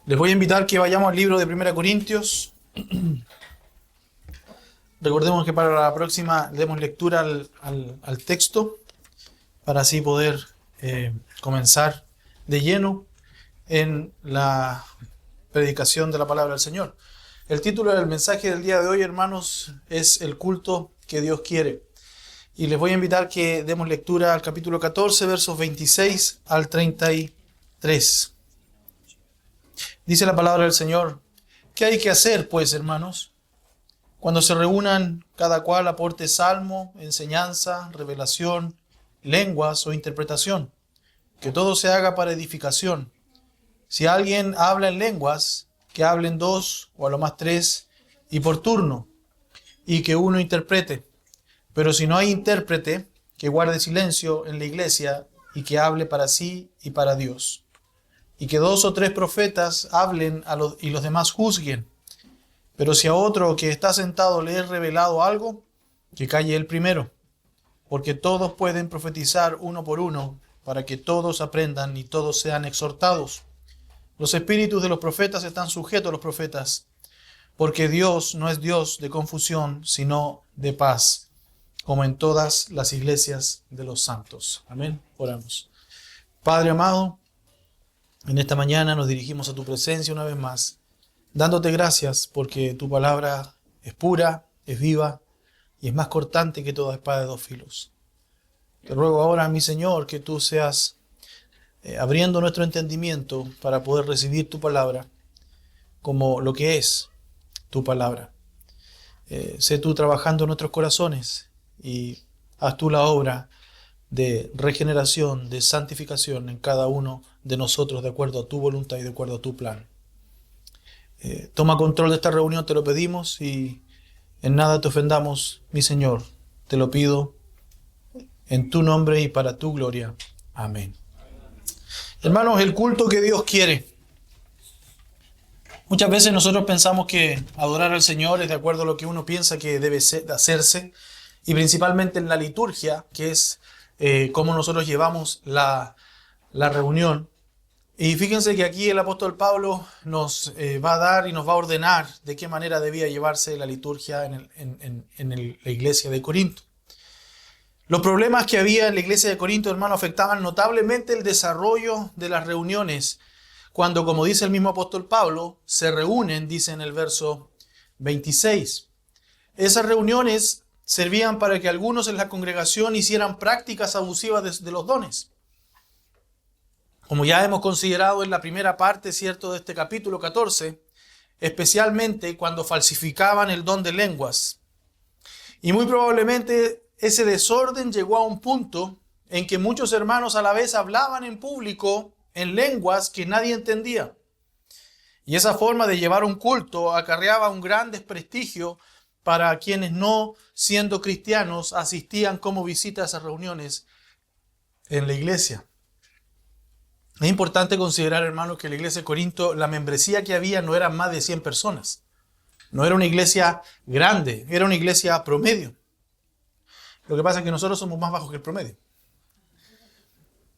Les voy a invitar que vayamos al libro de 1 Corintios. Recordemos que para la próxima demos lectura al texto para así poder comenzar de lleno en la predicación de la palabra del Señor. El título del mensaje del día de hoy, hermanos, es el culto que Dios quiere. Y les voy a invitar que demos lectura al capítulo 14, versos 26 al 33. Dice la palabra del Señor: ¿qué hay que hacer, pues, hermanos? Cuando se reúnan, cada cual aporte salmo, enseñanza, revelación, lenguas o interpretación. Que todo se haga para edificación. Si alguien habla en lenguas, que hablen dos o a lo más tres, y por turno, y que uno interprete. Pero si no hay intérprete, que guarde silencio en la iglesia y que hable para sí y para Dios. Y que 2 o 3 profetas hablen y los demás juzguen. Pero si a otro que está sentado le es revelado algo, que calle él primero, porque todos pueden profetizar uno por uno, para que todos aprendan y todos sean exhortados. Los espíritus de los profetas están sujetos a los profetas, porque Dios no es Dios de confusión, sino de paz, como en todas las iglesias de los santos. Amén. Oramos. Padre amado, en esta mañana nos dirigimos a tu presencia una vez más, dándote gracias porque tu palabra es pura, es viva y es más cortante que toda espada de dos filos. Te ruego ahora, mi Señor, que tú seas abriendo nuestro entendimiento para poder recibir tu palabra como lo que es tu palabra. Sé tú trabajando en nuestros corazones y haz tú la obra de regeneración, de santificación en cada uno de nosotros de acuerdo a tu voluntad y de acuerdo a tu plan. Toma control de esta reunión, te lo pedimos, y en nada te ofendamos, mi Señor. Te lo pido en tu nombre y para tu gloria. Amén. Hermanos, el culto que Dios quiere. Muchas veces nosotros pensamos que adorar al Señor es de acuerdo a lo que uno piensa que debe hacerse, y principalmente en la liturgia, que es cómo nosotros llevamos la reunión. Y fíjense que aquí el apóstol Pablo nos va a dar y nos va a ordenar de qué manera debía llevarse la liturgia en la iglesia de Corinto. Los problemas que había en la iglesia de Corinto, hermano, afectaban notablemente el desarrollo de las reuniones, cuando, como dice el mismo apóstol Pablo, se reúnen, dice en el verso 26. Esas reuniones servían para que algunos en la congregación hicieran prácticas abusivas de los dones. Como ya hemos considerado en la primera parte, ¿cierto?, de este capítulo 14, especialmente cuando falsificaban el don de lenguas. Y muy probablemente ese desorden llegó a un punto en que muchos hermanos a la vez hablaban en público en lenguas que nadie entendía. Y esa forma de llevar un culto acarreaba un gran desprestigio para quienes, no siendo cristianos, asistían como visita a esas reuniones en la iglesia. Es importante considerar, hermanos, que en la iglesia de Corinto la membresía que había no eran más de 100 personas. No era una iglesia grande, era una iglesia promedio. Lo que pasa es que nosotros somos más bajos que el promedio.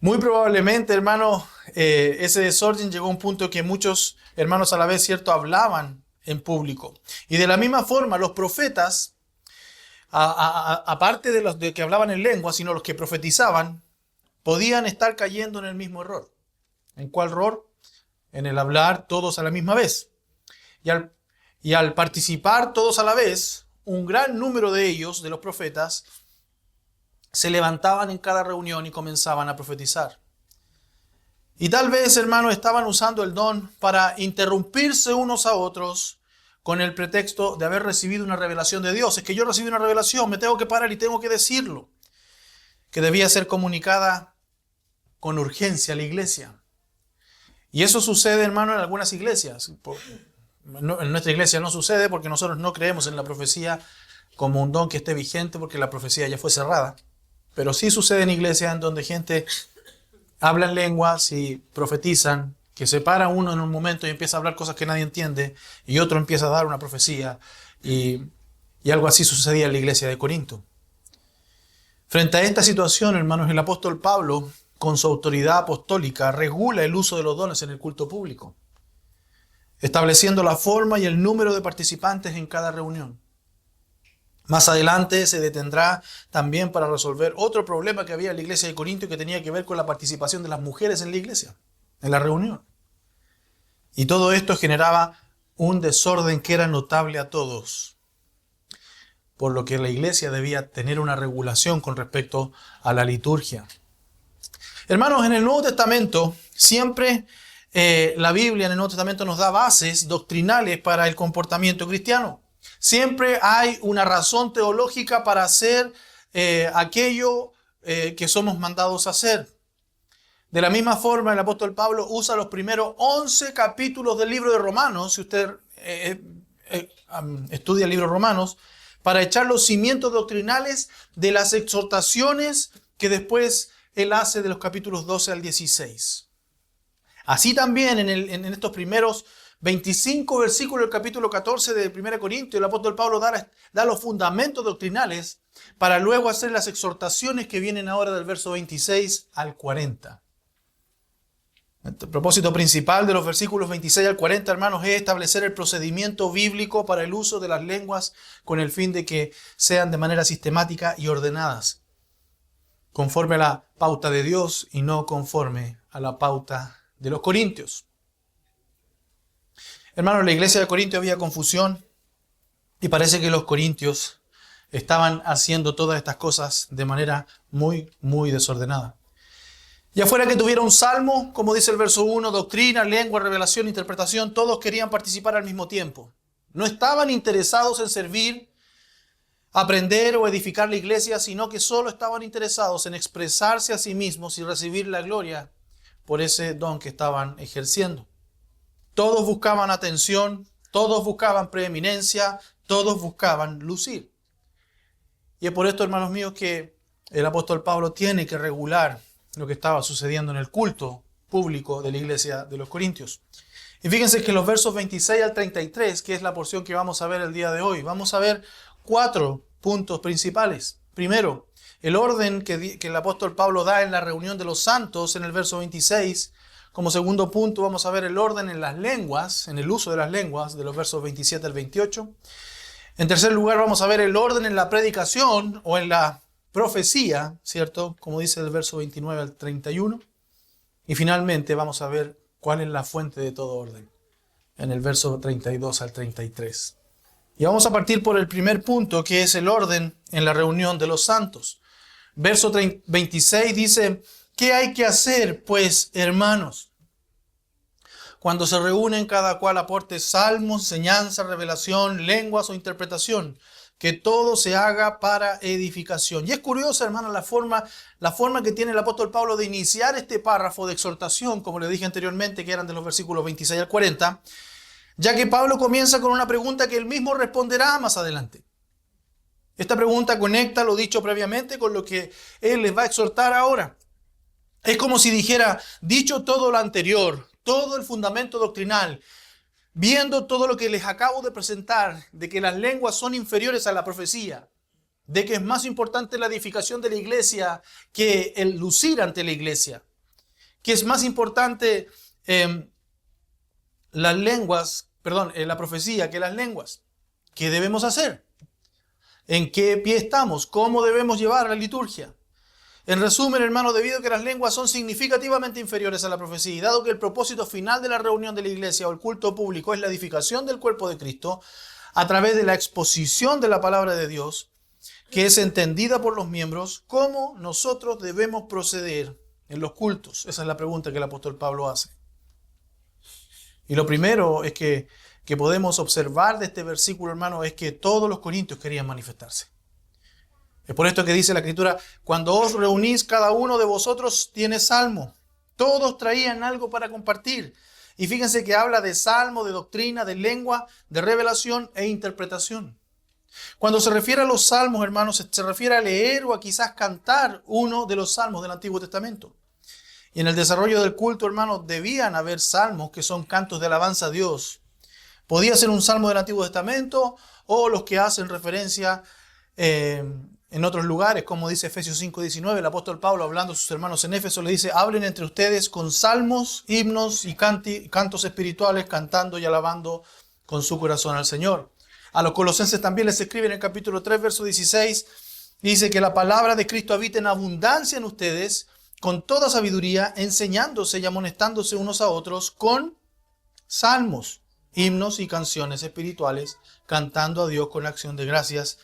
Muy probablemente, hermanos, ese desorden llegó a un punto que muchos hermanos a la vez, ¿cierto?, hablaban en público. Y de la misma forma, los profetas, aparte de los que hablaban en lengua, sino los que profetizaban, podían estar cayendo en el mismo error. ¿En cuál error? En el hablar todos a la misma vez. Y al participar todos a la vez, un gran número de ellos, de los profetas, se levantaban en cada reunión y comenzaban a profetizar. Y tal vez, hermanos, estaban usando el don para interrumpirse unos a otros con el pretexto de haber recibido una revelación de Dios. Es que yo recibí una revelación, me tengo que parar y tengo que decirlo, que debía ser comunicada con urgencia a la iglesia. Y eso sucede, hermano, en algunas iglesias. En nuestra iglesia no sucede porque nosotros no creemos en la profecía como un don que esté vigente, porque la profecía ya fue cerrada. Pero sí sucede en iglesias en donde gente habla en lenguas y profetizan, que se para uno en un momento y empieza a hablar cosas que nadie entiende, y otro empieza a dar una profecía, y algo así sucedía en la iglesia de Corinto. Frente a esta situación, hermanos, el apóstol Pablo, con su autoridad apostólica, regula el uso de los dones en el culto público. estableciendo la forma y el número de participantes en cada reunión. Más adelante se detendrá también para resolver otro problema que había en la iglesia de Corinto, que tenía que ver con la participación de las mujeres en la iglesia, en la reunión. Y todo esto generaba un desorden que era notable a todos, por lo que la iglesia debía tener una regulación con respecto a la liturgia. Hermanos, en el Nuevo Testamento, siempre la Biblia en el Nuevo Testamento nos da bases doctrinales para el comportamiento cristiano. Siempre hay una razón teológica para hacer aquello que somos mandados a hacer. De la misma forma, el apóstol Pablo usa los primeros 11 capítulos del libro de Romanos, si usted estudia el libro de Romanos, para echar los cimientos doctrinales de las exhortaciones que después él hace de los capítulos 12 al 16. Así también en estos primeros 25 versículos del capítulo 14 de 1 Corintios, el apóstol Pablo da los fundamentos doctrinales para luego hacer las exhortaciones que vienen ahora del verso 26 al 40. El propósito principal de los versículos 26 al 40, hermanos, es establecer el procedimiento bíblico para el uso de las lenguas con el fin de que sean de manera sistemática y ordenadas, conforme a la pauta de Dios y no conforme a la pauta de los corintios. Hermanos, en la iglesia de Corinto había confusión y parece que los corintios estaban haciendo todas estas cosas de manera muy desordenada. Ya fuera que tuviera un salmo, como dice el verso 1, doctrina, lengua, revelación, interpretación, todos querían participar al mismo tiempo. No estaban interesados en servir, aprender o edificar la iglesia, sino que solo estaban interesados en expresarse a sí mismos y recibir la gloria por ese don que estaban ejerciendo. Todos buscaban atención, todos buscaban preeminencia, todos buscaban lucir. Y es por esto, hermanos míos, que el apóstol Pablo tiene que regular lo que estaba sucediendo en el culto público de la iglesia de los Corintios. Y fíjense que los versos 26 al 33, que es la porción que vamos a ver el día de hoy, vamos a ver 4 puntos principales. Primero, el orden que el apóstol Pablo da en la reunión de los santos en el verso 26. Como segundo punto vamos a ver el orden en las lenguas, en el uso de las lenguas, de los versos 27 al 28. En tercer lugar vamos a ver el orden en la predicación o en la profecía, ¿cierto? Como dice el verso 29 al 31. Y finalmente vamos a ver cuál es la fuente de todo orden, en el verso 32 al 33. Y vamos a partir por el primer punto, que es el orden en la reunión de los santos. Verso 26 dice: ¿qué hay que hacer, pues, hermanos? Cuando se reúnen, cada cual aporte salmos, enseñanza, revelación, lenguas o interpretación, que todo se haga para edificación. Y es curiosa, hermano, la forma que tiene el apóstol Pablo de iniciar este párrafo de exhortación, como le dije anteriormente, que eran de los versículos 26 al 40, ya que Pablo comienza con una pregunta que él mismo responderá más adelante. Esta pregunta conecta lo dicho previamente con lo que él les va a exhortar ahora. Es como si dijera: dicho todo lo anterior, todo el fundamento doctrinal, viendo todo lo que les acabo de presentar, de que las lenguas son inferiores a la profecía, de que es más importante la edificación de la iglesia que el lucir ante la iglesia, que es más importante la profecía que las lenguas. ¿Qué debemos hacer? ¿En qué pie estamos? ¿Cómo debemos llevar la liturgia? En resumen, hermano, debido a que las lenguas son significativamente inferiores a la profecía y dado que el propósito final de la reunión de la iglesia o el culto público es la edificación del cuerpo de Cristo a través de la exposición de la palabra de Dios, que es entendida por los miembros, ¿cómo nosotros debemos proceder en los cultos? Esa es la pregunta que el apóstol Pablo hace. Y lo primero es que podemos observar de este versículo, hermano, es que todos los corintios querían manifestarse. Es por esto que dice la Escritura: cuando os reunís, cada uno de vosotros tiene salmo. Todos traían algo para compartir. Y fíjense que habla de salmo, de doctrina, de lengua, de revelación e interpretación. Cuando se refiere a los salmos, hermanos, se refiere a leer o a quizás cantar uno de los salmos del Antiguo Testamento. Y en el desarrollo del culto, hermanos, debían haber salmos que son cantos de alabanza a Dios. Podía ser un salmo del Antiguo Testamento o los que hacen referencia en otros lugares, como dice Efesios 5:19, el apóstol Pablo, hablando a sus hermanos en Éfeso, le dice: hablen entre ustedes con salmos, himnos y cantos espirituales, cantando y alabando con su corazón al Señor. A los colosenses también les escribe en el capítulo 3, verso 16, dice que la palabra de Cristo habita en abundancia en ustedes, con toda sabiduría, enseñándose y amonestándose unos a otros con salmos, himnos y canciones espirituales, cantando a Dios con acción de gracias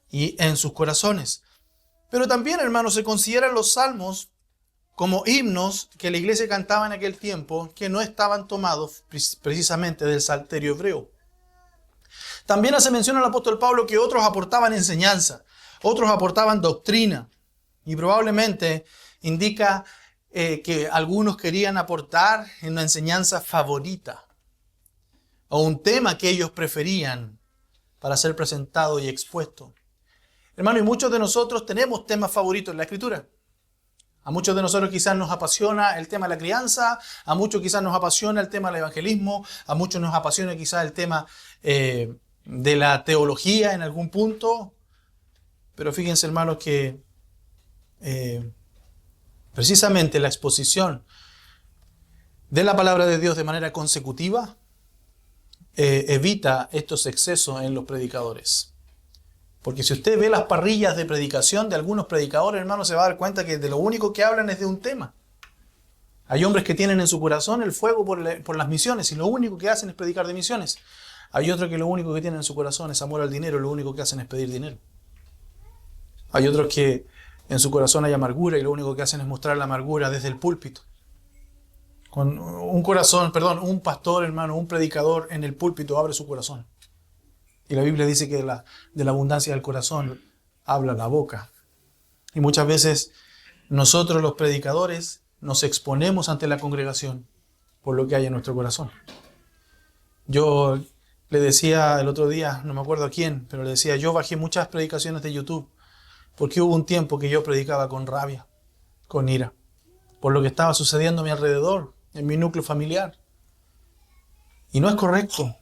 y en sus corazones. Pero también, hermanos, se consideran los salmos como himnos que la iglesia cantaba en aquel tiempo, que no estaban tomados precisamente del salterio hebreo. También hace mención al apóstol Pablo que otros aportaban enseñanza, otros aportaban doctrina, y probablemente indica que algunos querían aportar en una enseñanza favorita o un tema que ellos preferían para ser presentado y expuesto. Hermano, y muchos de nosotros tenemos temas favoritos en la Escritura. A muchos de nosotros quizás nos apasiona el tema de la crianza, a muchos quizás nos apasiona el tema del evangelismo, a muchos nos apasiona quizás el tema de la teología en algún punto. Pero fíjense, hermanos, que precisamente la exposición de la palabra de Dios de manera consecutiva evita estos excesos en los predicadores. Porque si usted ve las parrillas de predicación de algunos predicadores, hermano, se va a dar cuenta que de lo único que hablan es de un tema. Hay hombres que tienen en su corazón el fuego por las misiones y lo único que hacen es predicar de misiones. Hay otros que lo único que tienen en su corazón es amor al dinero, lo único que hacen es pedir dinero. Hay otros que en su corazón hay amargura y lo único que hacen es mostrar la amargura desde el púlpito. Con un pastor, hermano, un predicador en el púlpito abre su corazón. Y la Biblia dice que de la abundancia del corazón habla la boca. Y muchas veces nosotros los predicadores nos exponemos ante la congregación por lo que hay en nuestro corazón. Yo le decía el otro día, no me acuerdo a quién, pero le decía, yo bajé muchas predicaciones de YouTube porque hubo un tiempo que yo predicaba con rabia, con ira, por lo que estaba sucediendo a mi alrededor, en mi núcleo familiar. Y no es correcto,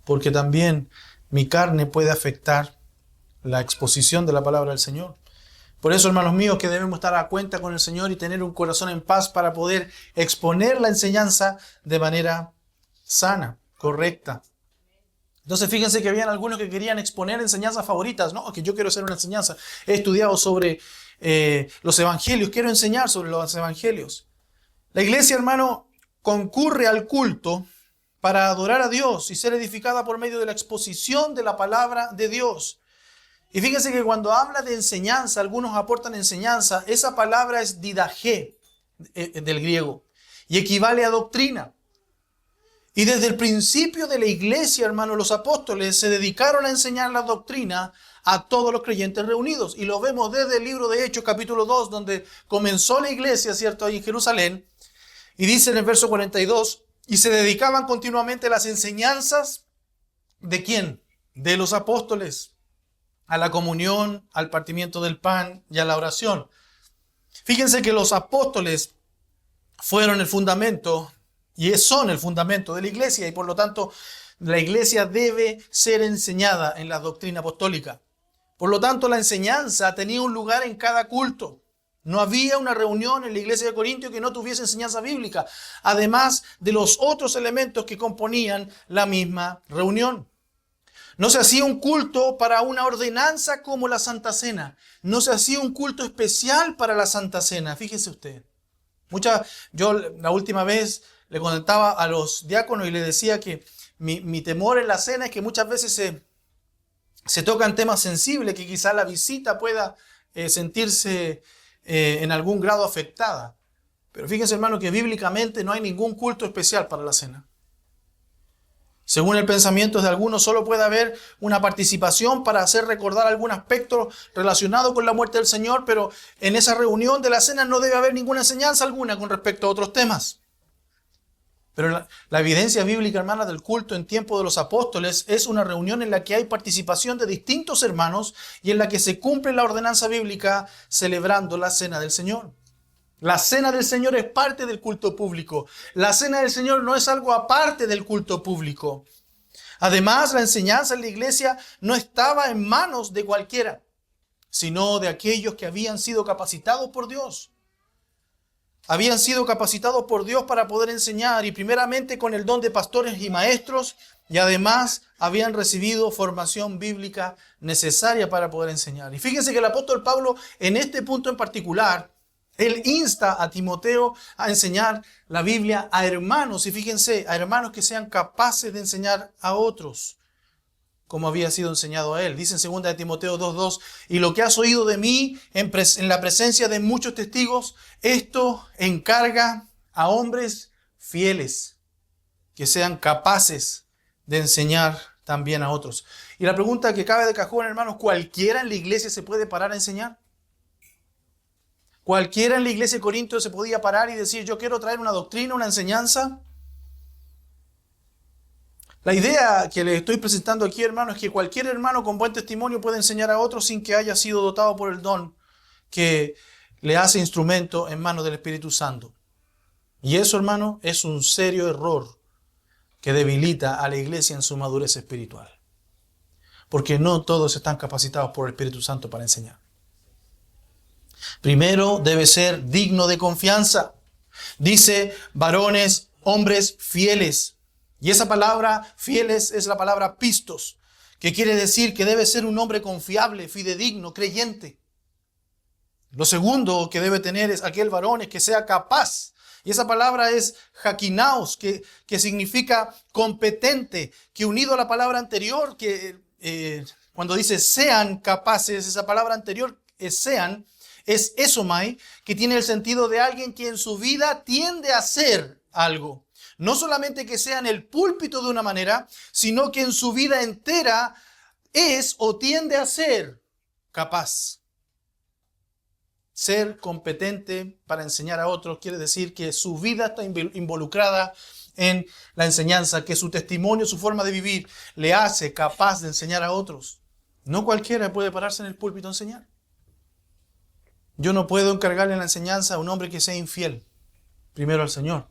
porque también mi carne puede afectar la exposición de la palabra del Señor. Por eso, hermanos míos, que debemos estar a cuenta con el Señor y tener un corazón en paz para poder exponer la enseñanza de manera sana, correcta. Entonces, fíjense que habían algunos que querían exponer enseñanzas favoritas. No, que yo quiero hacer una enseñanza. He estudiado sobre los evangelios, quiero enseñar sobre los evangelios. La iglesia, hermano, concurre al culto para adorar a Dios y ser edificada por medio de la exposición de la palabra de Dios. Y fíjense que cuando habla de enseñanza, algunos aportan enseñanza, esa palabra es didaché del griego y equivale a doctrina. Y desde el principio de la iglesia, hermano, los apóstoles se dedicaron a enseñar la doctrina a todos los creyentes reunidos. Y lo vemos desde el libro de Hechos, capítulo 2, donde comenzó la iglesia, ¿cierto?, ahí en Jerusalén. Y dice en el verso 42, y se dedicaban continuamente a las enseñanzas ¿de quién? De los apóstoles, a la comunión, al partimiento del pan y a la oración. Fíjense que los apóstoles fueron el fundamento y son el fundamento de la iglesia y por lo tanto la iglesia debe ser enseñada en la doctrina apostólica. Por lo tanto, la enseñanza tenía un lugar en cada culto. No había una reunión en la iglesia de Corintio que no tuviese enseñanza bíblica, además de los otros elementos que componían la misma reunión. No se hacía un culto para una ordenanza como la Santa Cena. No se hacía un culto especial para la Santa Cena. Fíjese usted. Yo la última vez le comentaba a los diáconos y le decía que mi temor en la cena es que muchas veces se tocan temas sensibles que quizá la visita pueda sentirse en algún grado afectada. Pero fíjense, hermano, que bíblicamente no hay ningún culto especial para la cena. Según el pensamiento de algunos, solo puede haber una participación para hacer recordar algún aspecto relacionado con la muerte del Señor, pero en esa reunión de la cena no debe haber ninguna enseñanza alguna con respecto a otros temas. Pero la evidencia bíblica, hermana, del culto en tiempo de los apóstoles es una reunión en la que hay participación de distintos hermanos y en la que se cumple la ordenanza bíblica celebrando la cena del Señor. La cena del Señor es parte del culto público. La cena del Señor no es algo aparte del culto público. Además, la enseñanza en la iglesia no estaba en manos de cualquiera, sino de aquellos que habían sido capacitados por Dios. Habían sido capacitados por Dios para poder enseñar, y primeramente con el don de pastores y maestros, y además habían recibido formación bíblica necesaria para poder enseñar. Y fíjense que el apóstol Pablo, en este punto en particular, él insta a Timoteo a enseñar la Biblia a hermanos, y fíjense, a hermanos que sean capaces de enseñar a otros, como había sido enseñado a él. Dice en 2 de Timoteo 2:2, y lo que has oído de mí en la presencia de muchos testigos, esto encarga a hombres fieles, que sean capaces de enseñar también a otros. Y la pregunta que cabe de cajón, hermanos, ¿cualquiera en la iglesia se puede parar a enseñar? ¿Cualquiera en la iglesia de Corinto se podía parar y decir, yo quiero traer una doctrina, una enseñanza? La idea que les estoy presentando aquí, hermano, es que cualquier hermano con buen testimonio puede enseñar a otros sin que haya sido dotado por el don que le hace instrumento en manos del Espíritu Santo. Y eso, hermano, es un serio error que debilita a la iglesia en su madurez espiritual. Porque no todos están capacitados por el Espíritu Santo para enseñar. Primero, debe ser digno de confianza. Dice, varones, hombres fieles. Y esa palabra, fieles, es la palabra pistos, que quiere decir que debe ser un hombre confiable, fidedigno, creyente. Lo segundo que debe tener es aquel varón es que sea capaz. Y esa palabra es jakinaos, que significa competente, que unido a la palabra anterior, que cuando dice sean capaces, esa palabra anterior es sean, es esomai, que tiene el sentido de alguien que en su vida tiende a hacer algo. No solamente que sea en el púlpito de una manera, sino que en su vida entera es o tiende a ser capaz. Ser competente para enseñar a otros quiere decir que su vida está involucrada en la enseñanza, que su testimonio, su forma de vivir le hace capaz de enseñar a otros. No cualquiera puede pararse en el púlpito a enseñar. Yo no puedo encargarle la enseñanza a un hombre que sea infiel, primero al Señor.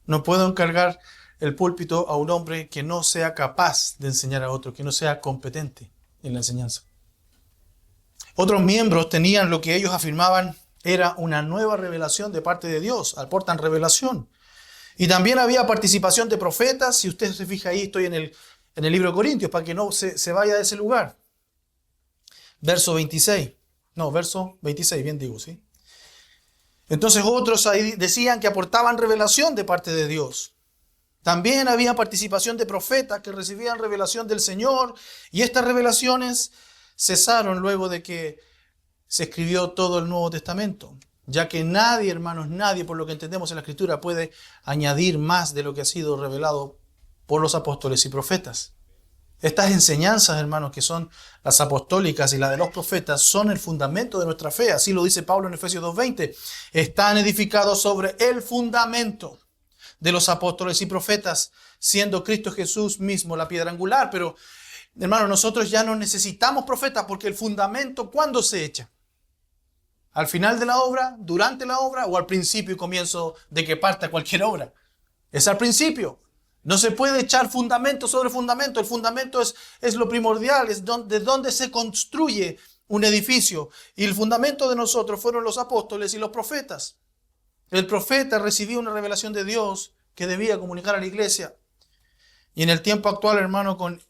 No puedo encargar el púlpito a un hombre que no sea capaz de enseñar a otro, que no sea competente en la enseñanza. Otros miembros tenían lo que ellos afirmaban era una nueva revelación de parte de Dios, aportan revelación. Y también había participación de profetas. Si usted se fija ahí, estoy en el libro de Corintios, para que no se vaya de ese lugar. Verso 26, bien digo, ¿sí? Entonces otros ahí decían que aportaban revelación de parte de Dios. También había participación de profetas que recibían revelación del Señor, y estas revelaciones cesaron luego de que se escribió todo el Nuevo Testamento, ya que nadie, hermanos, nadie, por lo que entendemos en la Escritura, puede añadir más de lo que ha sido revelado por los apóstoles y profetas. Estas enseñanzas, hermanos, que son las apostólicas y las de los profetas, son el fundamento de nuestra fe. Así lo dice Pablo en Efesios 2:20. Están edificados sobre el fundamento de los apóstoles y profetas, siendo Cristo Jesús mismo la piedra angular. Pero, hermanos, nosotros ya no necesitamos profetas, porque el fundamento, ¿cuándo se echa? ¿Al final de la obra, durante la obra, o al principio y comienzo de que parta cualquier obra? Es al principio. No se puede echar fundamento sobre fundamento. El fundamento es lo primordial, es de donde se construye un edificio. Y el fundamento de nosotros fueron los apóstoles y los profetas. El profeta recibió una revelación de Dios que debía comunicar a la iglesia. Y en el tiempo actual, hermano, con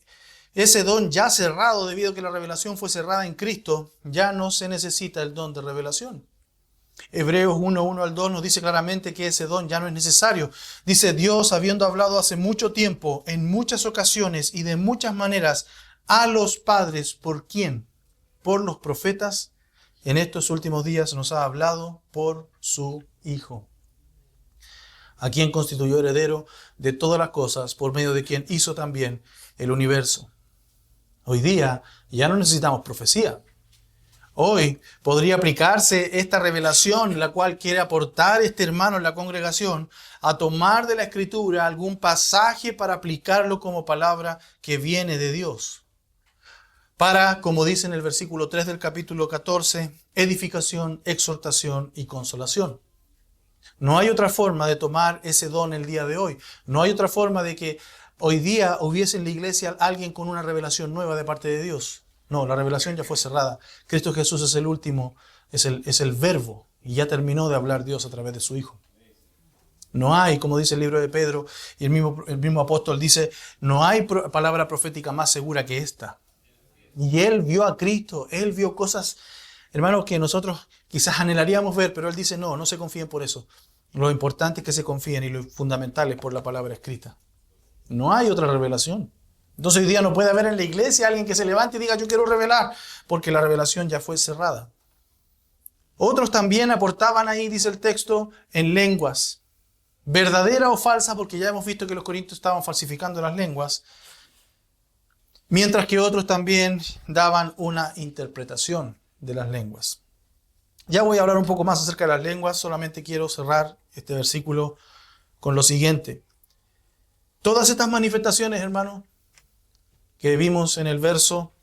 ese don ya cerrado, debido a que la revelación fue cerrada en Cristo, ya no se necesita el don de revelación. Hebreos 1:1-2 nos dice claramente que ese don ya no es necesario. Dice, Dios, habiendo hablado hace mucho tiempo, en muchas ocasiones y de muchas maneras, a los padres, ¿por quién? Por los profetas, en estos últimos días nos ha hablado por su Hijo, a quien constituyó heredero de todas las cosas, por medio de quien hizo también el universo. Hoy día ya no necesitamos profecía. Hoy podría aplicarse esta revelación, la cual quiere aportar este hermano en la congregación, a tomar de la Escritura algún pasaje para aplicarlo como palabra que viene de Dios. Para, como dice en el versículo 3 del capítulo 14, edificación, exhortación y consolación. No hay otra forma de tomar ese don el día de hoy. No hay otra forma de que hoy día hubiese en la iglesia alguien con una revelación nueva de parte de Dios. No, la revelación ya fue cerrada. Cristo Jesús es el último, es el verbo, y ya terminó de hablar Dios a través de su Hijo. No hay, como dice el libro de Pedro, y el mismo apóstol dice, no hay palabra profética más segura que esta. Y él vio a Cristo, él vio cosas, hermanos, que nosotros quizás anhelaríamos ver, pero él dice, no se confíen por eso. Lo importante es que se confíen y lo fundamental es por la palabra escrita. No hay otra revelación. Entonces hoy día no puede haber en la iglesia alguien que se levante y diga, yo quiero revelar, porque la revelación ya fue cerrada. Otros también aportaban ahí, dice el texto, en lenguas. Verdadera o falsa, porque ya hemos visto que los corintios estaban falsificando las lenguas, mientras que otros también daban una interpretación de las lenguas. Ya voy a hablar un poco más acerca de las lenguas, solamente quiero cerrar este versículo con lo siguiente. Todas estas manifestaciones, hermanos, que vimos en el verso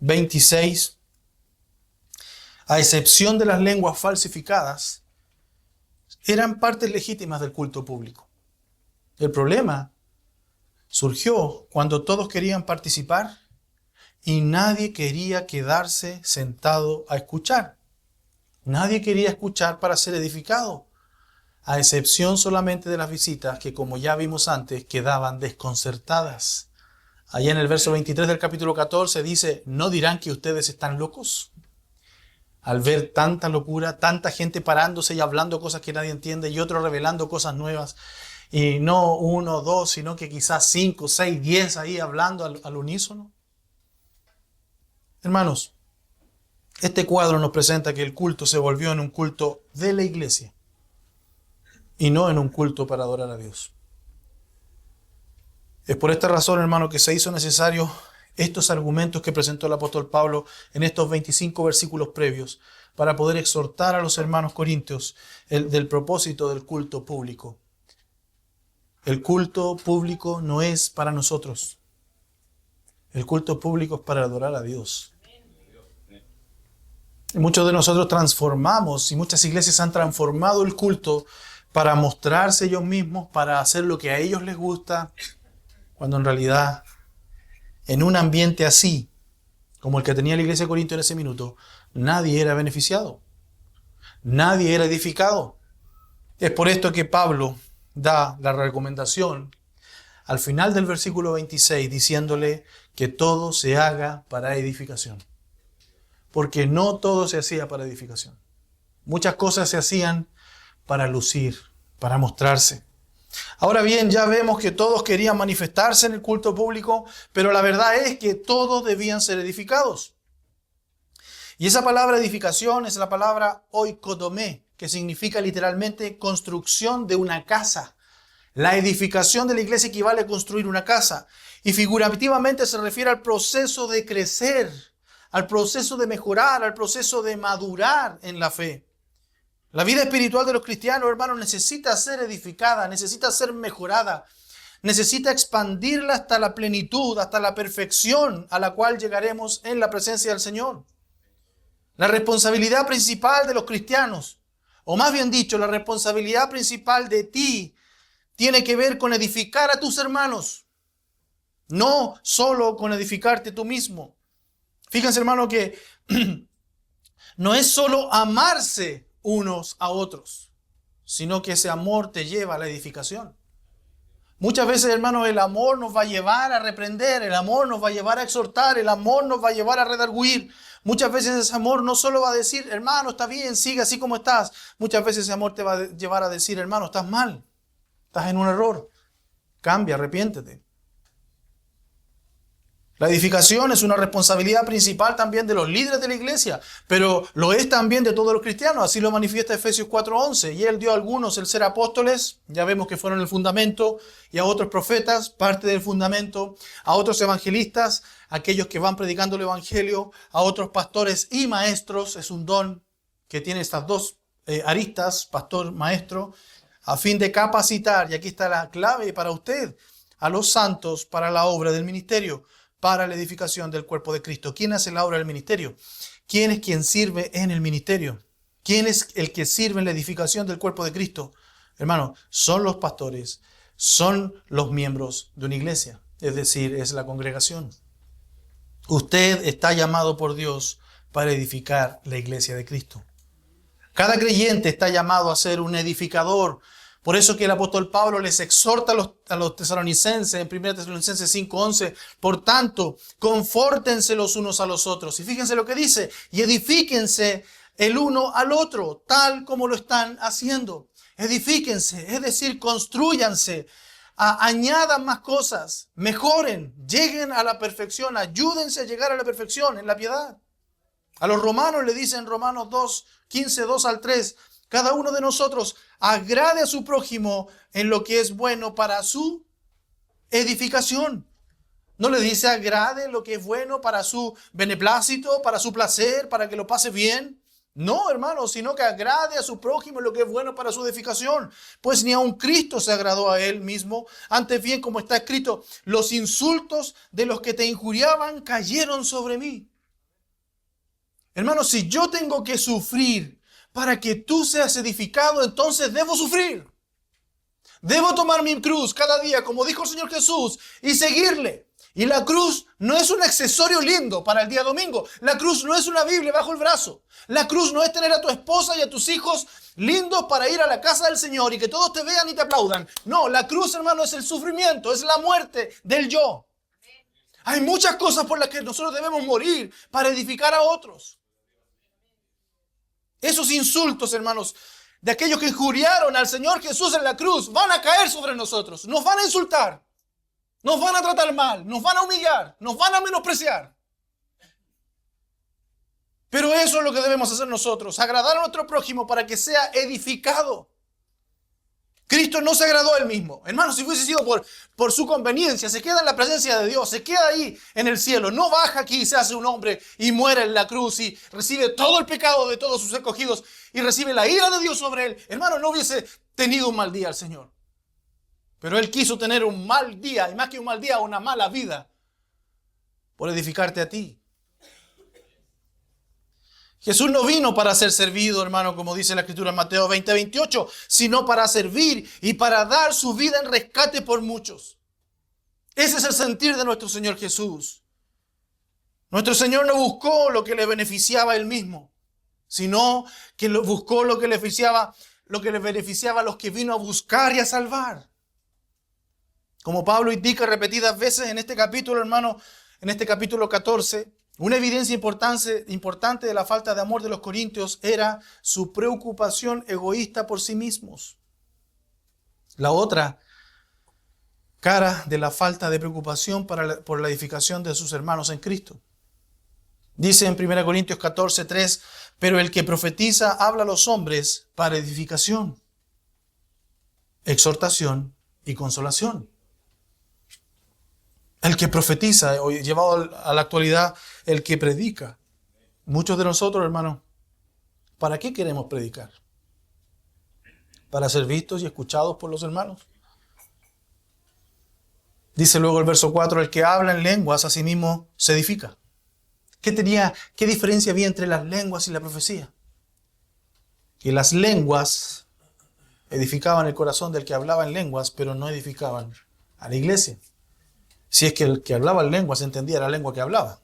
26, a excepción de las lenguas falsificadas, eran partes legítimas del culto público. El problema surgió cuando todos querían participar y nadie quería quedarse sentado a escuchar. Nadie quería escuchar para ser edificado, a excepción solamente de las visitas que, como ya vimos antes, quedaban desconcertadas. Allá en el verso 23 del capítulo 14 dice, ¿no dirán que ustedes están locos? Al ver tanta locura, tanta gente parándose y hablando cosas que nadie entiende y otros revelando cosas nuevas. Y no 1 o 2, sino que quizás 5, 6, 10 ahí hablando al unísono. Hermanos, este cuadro nos presenta que el culto se volvió en un culto de la iglesia y no en un culto para adorar a Dios. Es por esta razón, hermano, que se hizo necesario estos argumentos que presentó el apóstol Pablo en estos 25 versículos previos para poder exhortar a los hermanos corintios del propósito del culto público. El culto público no es para nosotros. El culto público es para adorar a Dios. Y muchos de nosotros transformamos y muchas iglesias han transformado el culto para mostrarse ellos mismos, para hacer lo que a ellos les gusta, cuando en realidad en un ambiente así, como el que tenía la iglesia de Corinto en ese minuto, nadie era beneficiado. Nadie era edificado. Es por esto que Pablo da la recomendación al final del versículo 26, diciéndole que todo se haga para edificación. Porque no todo se hacía para edificación. Muchas cosas se hacían para lucir, para mostrarse. Ahora bien, ya vemos que todos querían manifestarse en el culto público, pero la verdad es que todos debían ser edificados. Y esa palabra edificación es la palabra oikodomé, que significa literalmente construcción de una casa. La edificación de la iglesia equivale a construir una casa. Y figurativamente se refiere al proceso de crecer, al proceso de mejorar, al proceso de madurar en la fe. La vida espiritual de los cristianos, hermanos, necesita ser edificada, necesita ser mejorada, necesita expandirla hasta la plenitud, hasta la perfección a la cual llegaremos en la presencia del Señor. La responsabilidad principal de los cristianos, o más bien dicho, la responsabilidad principal de ti, tiene que ver con edificar a tus hermanos, no solo con edificarte tú mismo. Fíjense, hermano, que no es solo amarse unos a otros, sino que ese amor te lleva a la edificación. Muchas veces, hermanos, el amor nos va a llevar a reprender, el amor nos va a llevar a exhortar, el amor nos va a llevar a redarguir. Muchas veces ese amor no solo va a decir, hermano, está bien, sigue así como estás. Muchas veces ese amor te va a llevar a decir, hermano, estás mal, estás en un error, cambia, arrepiéntete. La edificación es una responsabilidad principal también de los líderes de la iglesia, pero lo es también de todos los cristianos. Así lo manifiesta Efesios 4:11. Y él dio a algunos el ser apóstoles, ya vemos que fueron el fundamento, y a otros profetas, parte del fundamento, a otros evangelistas, aquellos que van predicando el evangelio, a otros pastores y maestros. Es un don que tiene estas dos aristas, pastor, maestro, a fin de capacitar, y aquí está la clave para usted, a los santos para la obra del ministerio, para la edificación del cuerpo de Cristo. ¿Quién hace la obra del ministerio? ¿Quién es quien sirve en el ministerio? ¿Quién es el que sirve en la edificación del cuerpo de Cristo? Hermano, son los pastores, son los miembros de una iglesia, es decir, es la congregación. Usted está llamado por Dios para edificar la iglesia de Cristo. Cada creyente está llamado a ser un edificador. Por eso que el apóstol Pablo les exhorta a los tesalonicenses en 1 Tesalonicenses 5:11. Por tanto, confórtense los unos a los otros. Y fíjense lo que dice. Y edifíquense el uno al otro, tal como lo están haciendo. Edifíquense, es decir, construyanse. Añadan más cosas, mejoren, lleguen a la perfección, ayúdense a llegar a la perfección en la piedad. A los romanos le dicen Romanos 2:15, 2-3, cada uno de nosotros agrade a su prójimo en lo que es bueno para su edificación. No le dice agrade lo que es bueno para su beneplácito, para su placer, para que lo pase bien. No, hermano, sino que agrade a su prójimo lo que es bueno para su edificación. Pues ni aun Cristo se agradó a él mismo. Antes bien, como está escrito, los insultos de los que te injuriaban cayeron sobre mí. Hermano, si yo tengo que sufrir para que tú seas edificado, entonces debo sufrir. Debo tomar mi cruz cada día, como dijo el Señor Jesús, y seguirle. Y la cruz no es un accesorio lindo para el día domingo. La cruz no es una Biblia bajo el brazo. La cruz no es tener a tu esposa y a tus hijos lindos para ir a la casa del Señor y que todos te vean y te aplaudan. No, la cruz, hermano, es el sufrimiento, es la muerte del yo. Hay muchas cosas por las que nosotros debemos morir para edificar a otros. Esos insultos, hermanos, de aquellos que injuriaron al Señor Jesús en la cruz, van a caer sobre nosotros. Nos van a insultar. Nos van a tratar mal, nos van a humillar, nos van a menospreciar. Pero eso es lo que debemos hacer nosotros, agradar a nuestro prójimo para que sea edificado. Cristo no se agradó a él mismo. Hermano, si fuese sido por su conveniencia, se queda en la presencia de Dios, se queda ahí en el cielo. No baja aquí y se hace un hombre y muere en la cruz y recibe todo el pecado de todos sus escogidos y recibe la ira de Dios sobre él. Hermano, no hubiese tenido un mal día el Señor. Pero Él quiso tener un mal día, y más que un mal día, una mala vida, por edificarte a ti. Jesús no vino para ser servido, hermano, como dice la Escritura en Mateo 20:28, sino para servir y para dar su vida en rescate por muchos. Ese es el sentir de nuestro Señor Jesús. Nuestro Señor no buscó lo que le beneficiaba a Él mismo, sino que buscó lo que le beneficiaba a los que vino a buscar y a salvar. Como Pablo indica repetidas veces en este capítulo, hermano, en este capítulo 14, una evidencia importante de la falta de amor de los corintios era su preocupación egoísta por sí mismos. La otra cara de la falta de preocupación por la edificación de sus hermanos en Cristo. Dice en 1 Corintios 14:3, pero el que profetiza habla a los hombres para edificación, exhortación y consolación. El que profetiza, hoy llevado a la actualidad, el que predica. Muchos de nosotros, hermanos, ¿para qué queremos predicar? ¿Para ser vistos y escuchados por los hermanos? Dice luego el verso 4, el que habla en lenguas a sí mismo se edifica. ¿Qué diferencia había entre las lenguas y la profecía? Que las lenguas edificaban el corazón del que hablaba en lenguas, pero no edificaban a la iglesia. Si es que el que hablaba en lenguas entendía la lengua que hablaba.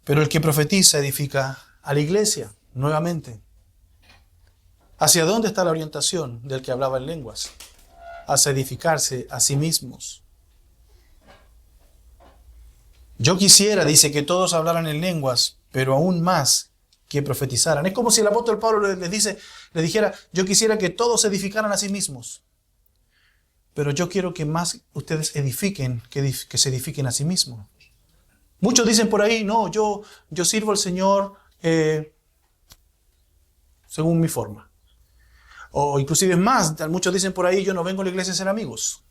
Pero el que profetiza edifica a la iglesia, nuevamente. ¿Hacia dónde está la orientación del que hablaba en lenguas? Hacia edificarse a sí mismos. Yo quisiera, dice, que todos hablaran en lenguas, pero aún más que profetizaran. Es como si el apóstol Pablo les dijera, yo quisiera que todos se edificaran a sí mismos. Pero yo quiero que más ustedes edifiquen, que se edifiquen a sí mismos. Muchos dicen por ahí, no, yo sirvo al Señor según mi forma. O inclusive más, muchos dicen por ahí, yo no vengo a la iglesia a ser amigos.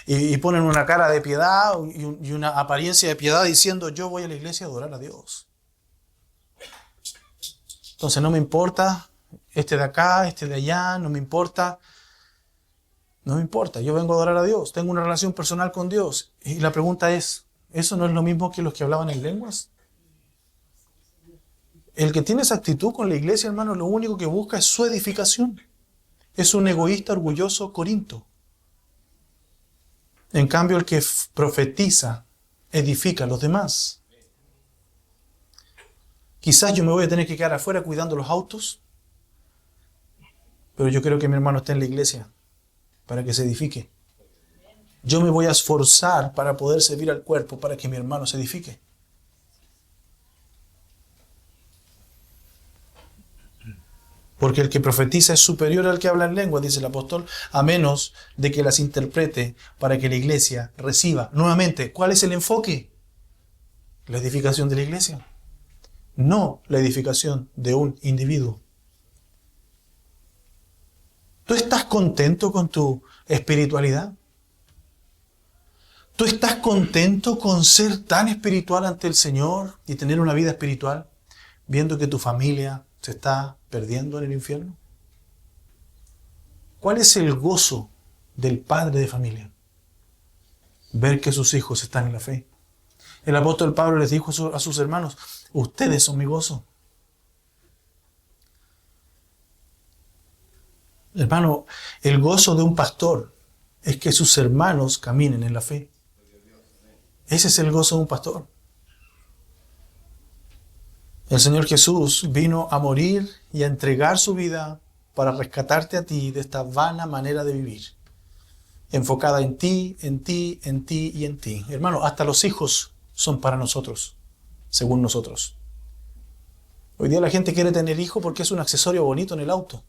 Y ponen una cara de piedad y una apariencia de piedad diciendo, yo voy a la iglesia a adorar a Dios. Entonces no me importa este de acá, este de allá, no me importa. No me importa, yo vengo a adorar a Dios, tengo una relación personal con Dios. Y la pregunta es, ¿eso no es lo mismo que los que hablaban en lenguas? El que tiene esa actitud con la iglesia, hermano, lo único que busca es su edificación. Es un egoísta, orgulloso Corinto. En cambio, el que profetiza edifica a los demás. Quizás yo me voy a tener que quedar afuera cuidando los autos, pero yo quiero que mi hermano esté en la iglesia para que se edifique. Yo me voy a esforzar para poder servir al cuerpo para que mi hermano se edifique. Porque el que profetiza es superior al que habla en lengua, dice el apóstol, a menos de que las interprete para que la iglesia reciba. Nuevamente, ¿cuál es el enfoque? La edificación de la iglesia, no la edificación de un individuo. ¿Tú estás contento con tu espiritualidad? ¿Tú estás contento con ser tan espiritual ante el Señor y tener una vida espiritual, viendo que tu familia se está perdiendo en el infierno? ¿Cuál es el gozo del padre de familia? Ver que sus hijos están en la fe. El apóstol Pablo les dijo a sus hermanos, ustedes son mi gozo. Hermano, el gozo de un pastor es que sus hermanos caminen en la fe. Ese es el gozo de un pastor. El Señor Jesús vino a morir y a entregar su vida para rescatarte a ti de esta vana manera de vivir. Enfocada en ti, en ti, en ti y en ti. Hermano, hasta los hijos son para nosotros, según nosotros. Hoy día la gente quiere tener hijos porque es un accesorio bonito en el auto.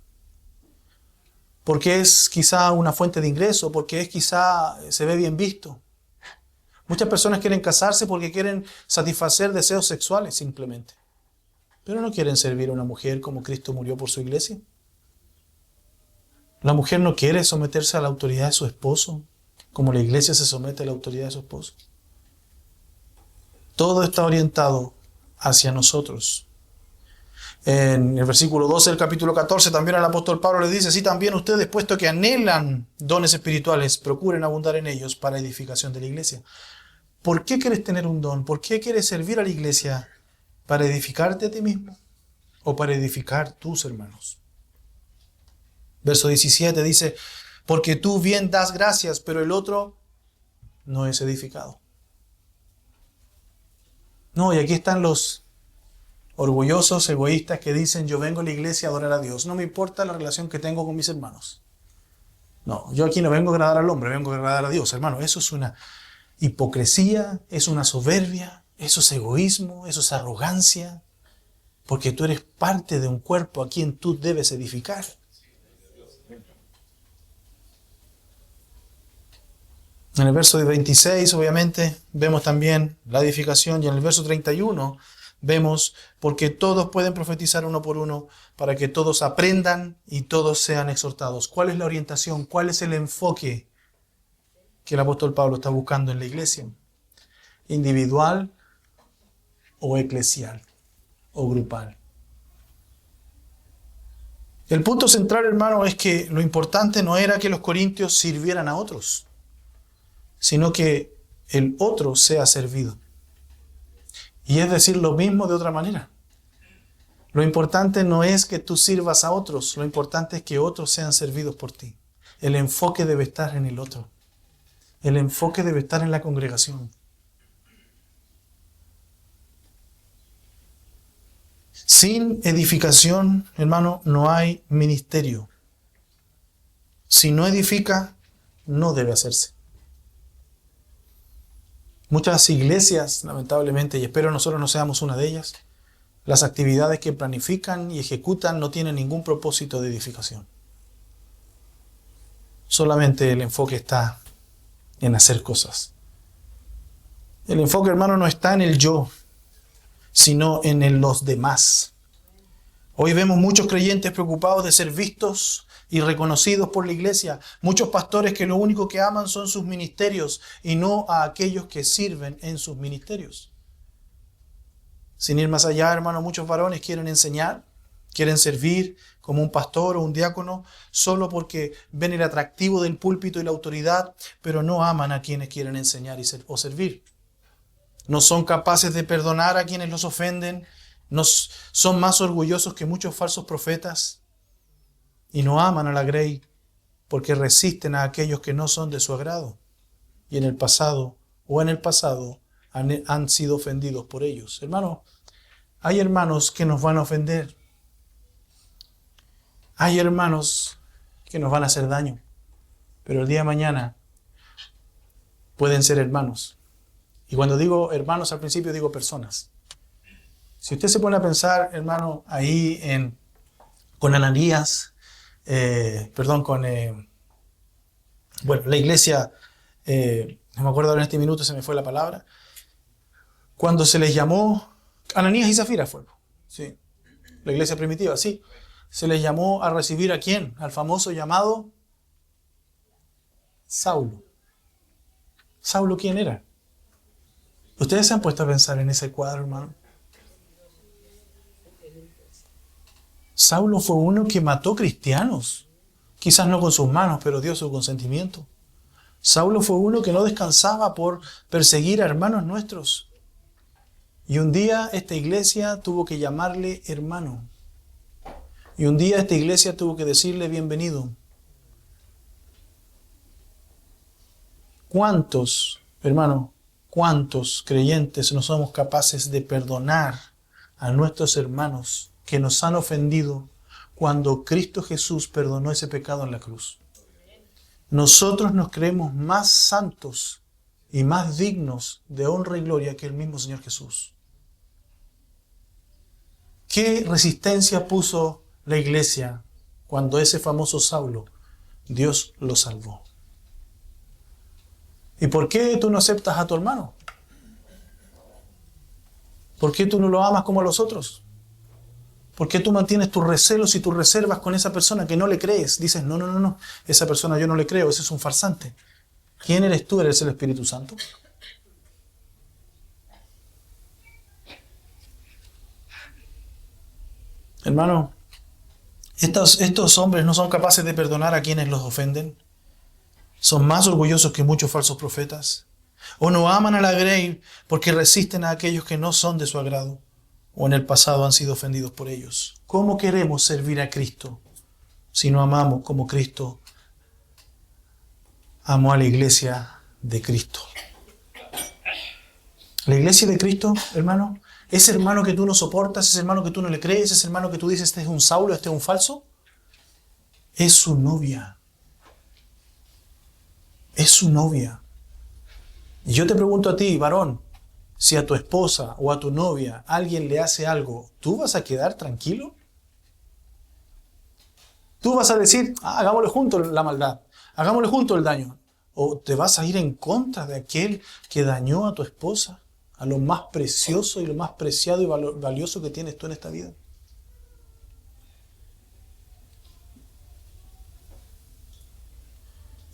Porque es quizá una fuente de ingreso, porque es quizá se ve bien visto. Muchas personas quieren casarse porque quieren satisfacer deseos sexuales simplemente. Pero no quieren servir a una mujer como Cristo murió por su iglesia. La mujer no quiere someterse a la autoridad de su esposo, como la iglesia se somete a la autoridad de su esposo. Todo está orientado hacia nosotros. En el versículo 12 del capítulo 14 también el apóstol Pablo le dice, así también ustedes, puesto que anhelan dones espirituales, procuren abundar en ellos para edificación de la iglesia. ¿Por qué quieres tener un don? ¿Por qué quieres servir a la iglesia? ¿Para edificarte a ti mismo o para edificar tus hermanos? Verso 17 dice, porque tú bien das gracias, pero el otro no es edificado. No, y aquí están los orgullosos, egoístas que dicen, yo vengo a la iglesia a adorar a Dios. No me importa la relación que tengo con mis hermanos. No, yo aquí no vengo a agradar al hombre, vengo a agradar a Dios. Hermano, eso es una hipocresía, es una soberbia, eso es egoísmo, eso es arrogancia, porque tú eres parte de un cuerpo a quien tú debes edificar. En el verso 26, obviamente, vemos también la edificación, y en el verso 31 vemos, porque todos pueden profetizar uno por uno, para que todos aprendan y todos sean exhortados. ¿Cuál es la orientación? ¿Cuál es el enfoque que el apóstol Pablo está buscando en la iglesia? ¿Individual o eclesial o grupal? El punto central, hermano, es que lo importante no era que los corintios sirvieran a otros, sino que el otro sea servido. Y es decir lo mismo de otra manera. Lo importante no es que tú sirvas a otros, lo importante es que otros sean servidos por ti. El enfoque debe estar en el otro. El enfoque debe estar en la congregación. Sin edificación, hermano, no hay ministerio. Si no edifica, no debe hacerse. Muchas iglesias, lamentablemente, y espero nosotros no seamos una de ellas, las actividades que planifican y ejecutan no tienen ningún propósito de edificación. Solamente el enfoque está en hacer cosas. El enfoque, hermano, no está en el yo, sino en el los demás. Hoy vemos muchos creyentes preocupados de ser vistos y reconocidos por la iglesia. Muchos pastores que lo único que aman son sus ministerios y no a aquellos que sirven en sus ministerios. Sin ir más allá, hermano, muchos varones quieren enseñar, quieren servir como un pastor o un diácono solo porque ven el atractivo del púlpito y la autoridad, pero no aman a quienes quieren enseñar o servir. No son capaces de perdonar a quienes los ofenden, son más orgullosos que muchos falsos profetas y no aman a la grey porque resisten a aquellos que no son de su agrado. Y en el pasado han sido ofendidos por ellos. Hermano, hay hermanos que nos van a ofender. Hay hermanos que nos van a hacer daño. Pero el día de mañana pueden ser hermanos. Y cuando digo hermanos al principio digo personas. Si usted se pone a pensar, hermano, ahí con Ananías, la iglesia, no me acuerdo ahora en este minuto, se me fue la palabra, cuando se les llamó, Ananías y Zafira fue, sí, la iglesia primitiva, sí, se les llamó a recibir ¿a quién? Al famoso llamado Saulo. ¿Saulo quién era? ¿Ustedes se han puesto a pensar en ese cuadro, hermano? Saulo fue uno que mató cristianos. Quizás no con sus manos, pero dio su consentimiento. Saulo fue uno que no descansaba por perseguir a hermanos nuestros. Y un día esta iglesia tuvo que llamarle hermano. Y un día esta iglesia tuvo que decirle bienvenido. ¿Cuántos, hermano, cuántos creyentes no somos capaces de perdonar a nuestros hermanos que nos han ofendido cuando Cristo Jesús perdonó ese pecado en la cruz? Nosotros nos creemos más santos y más dignos de honra y gloria que el mismo Señor Jesús. ¿Qué resistencia puso la iglesia cuando ese famoso Saulo, Dios lo salvó? ¿Y por qué tú no aceptas a tu hermano? ¿Por qué tú no lo amas como a los otros? ¿Por qué tú mantienes tus recelos y tus reservas con esa persona que no le crees? Dices, no, esa persona yo no le creo, ese es un farsante. ¿Quién eres tú? ¿Eres el Espíritu Santo? Hermano, estos hombres no son capaces de perdonar a quienes los ofenden. Son más orgullosos que muchos falsos profetas. O no aman a la grey porque resisten a aquellos que no son de su agrado. O en el pasado han sido ofendidos por ellos. ¿Cómo queremos servir a Cristo si no amamos como Cristo amó a la iglesia de Cristo? La iglesia de Cristo, hermano, ese hermano que tú no soportas, ese hermano que tú no le crees, ese hermano que tú dices este es un Saulo, este es un falso, es su novia. Es su novia. Y yo te pregunto a ti, varón, si a tu esposa o a tu novia alguien le hace algo, ¿tú vas a quedar tranquilo? ¿Tú vas a decir, hagámosle juntos la maldad, hagámosle juntos el daño? ¿O te vas a ir en contra de aquel que dañó a tu esposa, a lo más precioso y lo más preciado y valioso que tienes tú en esta vida?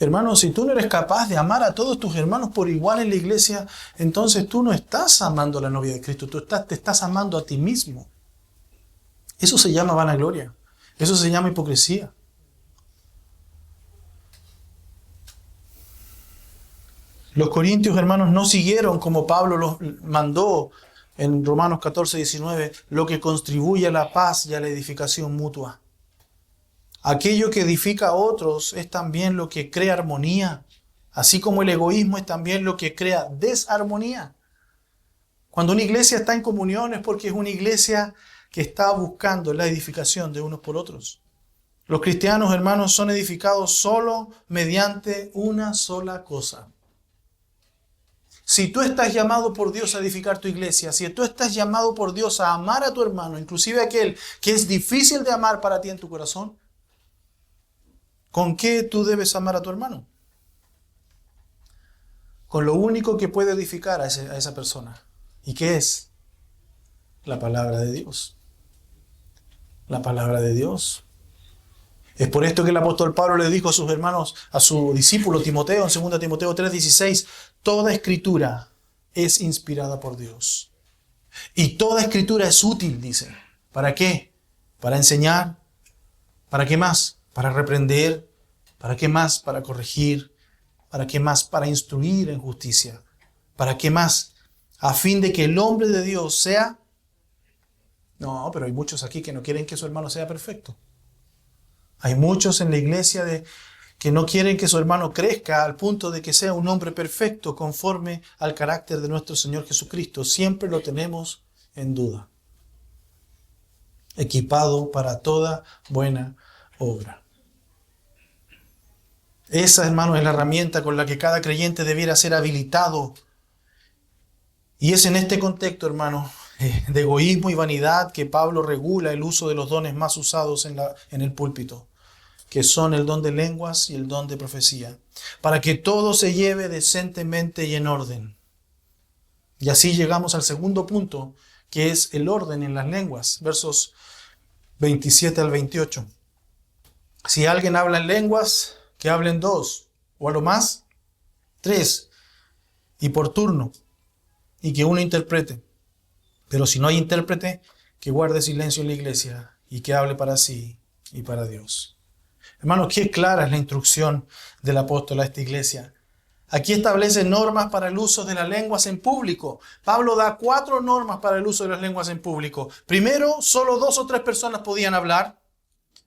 Hermano, si tú no eres capaz de amar a todos tus hermanos por igual en la iglesia, entonces tú no estás amando a la novia de Cristo, te estás amando a ti mismo. Eso se llama vanagloria, eso se llama hipocresía. Los corintios, hermanos, no siguieron como Pablo los mandó en Romanos 14:19, lo que contribuye a la paz y a la edificación mutua. Aquello que edifica a otros es también lo que crea armonía, así como el egoísmo es también lo que crea desarmonía. Cuando una iglesia está en comunión es porque es una iglesia que está buscando la edificación de unos por otros. Los cristianos, hermanos, son edificados solo mediante una sola cosa. Si tú estás llamado por Dios a edificar tu iglesia, si tú estás llamado por Dios a amar a tu hermano, inclusive aquel que es difícil de amar para ti en tu corazón, ¿con qué tú debes amar a tu hermano? Con lo único que puede edificar a esa persona. ¿Y qué es? La palabra de Dios. La palabra de Dios. Es por esto que el apóstol Pablo le dijo a sus hermanos, a su discípulo Timoteo, en 2 Timoteo 3:16, toda escritura es inspirada por Dios. Y toda escritura es útil, dice. ¿Para qué? Para enseñar. ¿Para qué más? Para reprender. ¿Para qué más? Para corregir. ¿Para qué más? Para instruir en justicia. ¿Para qué más? A fin de que el hombre de Dios sea... No, pero hay muchos aquí que no quieren que su hermano sea perfecto. Hay muchos en la iglesia que no quieren que su hermano crezca al punto de que sea un hombre perfecto conforme al carácter de nuestro Señor Jesucristo. Siempre lo tenemos en duda. Equipado para toda buena obra. Esa, hermano, es la herramienta con la que cada creyente debiera ser habilitado. Y es en este contexto, hermano, de egoísmo y vanidad que Pablo regula el uso de los dones más usados en el púlpito, que son el don de lenguas y el don de profecía, para que todo se lleve decentemente y en orden. Y así llegamos al segundo punto, que es el orden en las lenguas, versos 27 al 28. Si alguien habla en lenguas, que hablen 2, o a lo más 3, y por turno, y que uno interprete. Pero si no hay intérprete, que guarde silencio en la iglesia y que hable para sí y para Dios. Hermanos, qué clara es la instrucción del apóstol a esta iglesia. Aquí establece normas para el uso de las lenguas en público. Pablo da 4 normas para el uso de las lenguas en público. Primero, solo 2 o 3 personas podían hablar.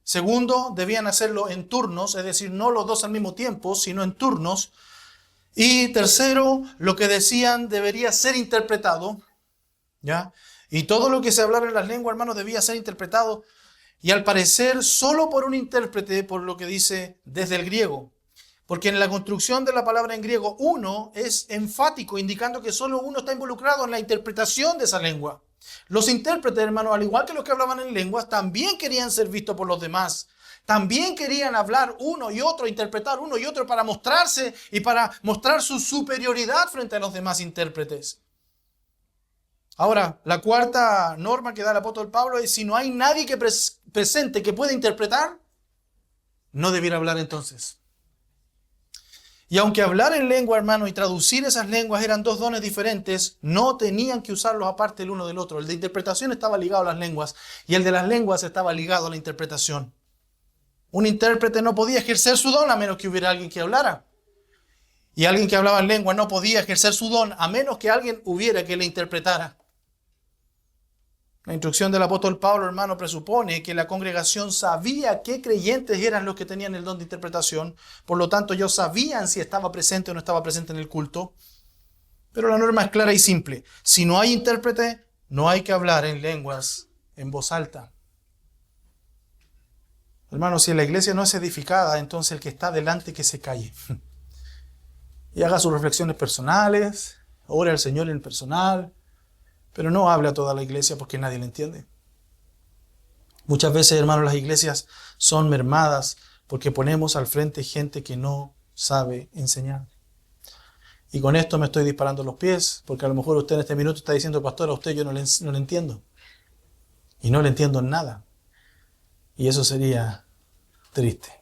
Segundo, debían hacerlo en turnos, es decir, no los 2 al mismo tiempo, sino en turnos. Y tercero, lo que decían debería ser interpretado, ¿ya? Y todo lo que se hablara en las lenguas, hermanos, debía ser interpretado. Y al parecer, solo por un intérprete, por lo que dice desde el griego. Porque en la construcción de la palabra en griego, uno es enfático, indicando que solo uno está involucrado en la interpretación de esa lengua. Los intérpretes, hermanos, al igual que los que hablaban en lenguas, también querían ser vistos por los demás. También querían hablar uno y otro, interpretar uno y otro para mostrarse y para mostrar su superioridad frente a los demás intérpretes. Ahora, la cuarta norma que da el apóstol Pablo es: si no hay nadie que presente que pueda interpretar, no debiera hablar entonces. Y aunque hablar en lengua, hermano, y traducir esas lenguas eran 2 dones diferentes, no tenían que usarlos aparte el uno del otro. El de interpretación estaba ligado a las lenguas y el de las lenguas estaba ligado a la interpretación. Un intérprete no podía ejercer su don a menos que hubiera alguien que hablara. Y alguien que hablaba en lengua no podía ejercer su don a menos que alguien hubiera que le interpretara. La instrucción del apóstol Pablo, hermano, presupone que la congregación sabía qué creyentes eran los que tenían el don de interpretación. Por lo tanto, ellos sabían si estaba presente o no estaba presente en el culto. Pero la norma es clara y simple. Si no hay intérprete, no hay que hablar en lenguas en voz alta. Hermano, si la iglesia no es edificada, entonces el que está delante que se calle. Y haga sus reflexiones personales, ore al Señor en personal, pero no hable a toda la iglesia porque nadie le entiende. Muchas veces, hermanos, las iglesias son mermadas porque ponemos al frente gente que no sabe enseñar. Y con esto me estoy disparando los pies, porque a lo mejor usted en este minuto está diciendo: pastor, a usted yo no le entiendo. Y no le entiendo en nada. Y eso sería triste.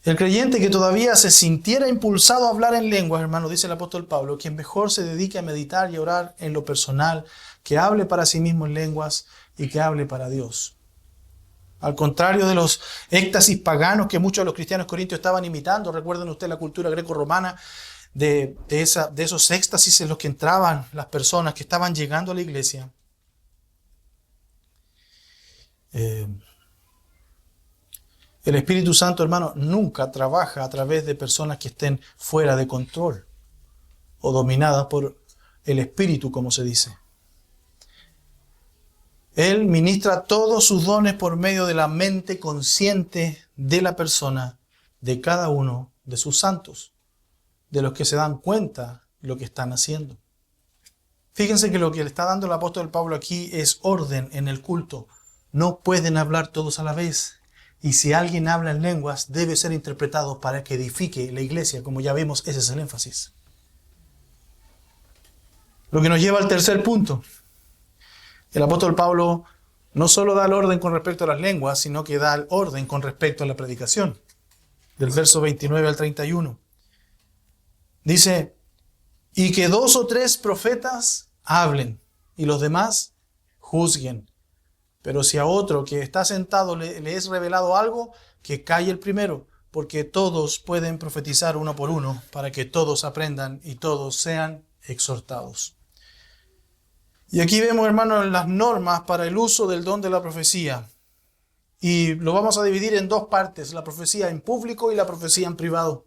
El creyente que todavía se sintiera impulsado a hablar en lenguas, hermano, dice el apóstol Pablo, quien mejor se dedique a meditar y a orar en lo personal, que hable para sí mismo en lenguas y que hable para Dios. Al contrario de los éxtasis paganos que muchos de los cristianos corintios estaban imitando, recuerden ustedes la cultura greco-romana de esos éxtasis en los que entraban las personas que estaban llegando a la iglesia. El Espíritu Santo, hermano, nunca trabaja a través de personas que estén fuera de control o dominadas por el Espíritu, como se dice. Él ministra todos sus dones por medio de la mente consciente de la persona, de cada uno de sus santos, de los que se dan cuenta de lo que están haciendo. Fíjense que lo que le está dando el apóstol Pablo aquí es orden en el culto. No pueden hablar todos a la vez. Y si alguien habla en lenguas, debe ser interpretado para que edifique la iglesia. Como ya vimos, ese es el énfasis. Lo que nos lleva al tercer punto. El apóstol Pablo no solo da el orden con respecto a las lenguas, sino que da el orden con respecto a la predicación. Del verso 29 al 31. Dice: y que 2 o 3 profetas hablen, y los demás juzguen. Pero si a otro que está sentado le es revelado algo, que calle el primero, porque todos pueden profetizar uno por uno, para que todos aprendan y todos sean exhortados. Y aquí vemos, hermanos, las normas para el uso del don de la profecía. Y lo vamos a dividir en dos partes, la profecía en público y la profecía en privado.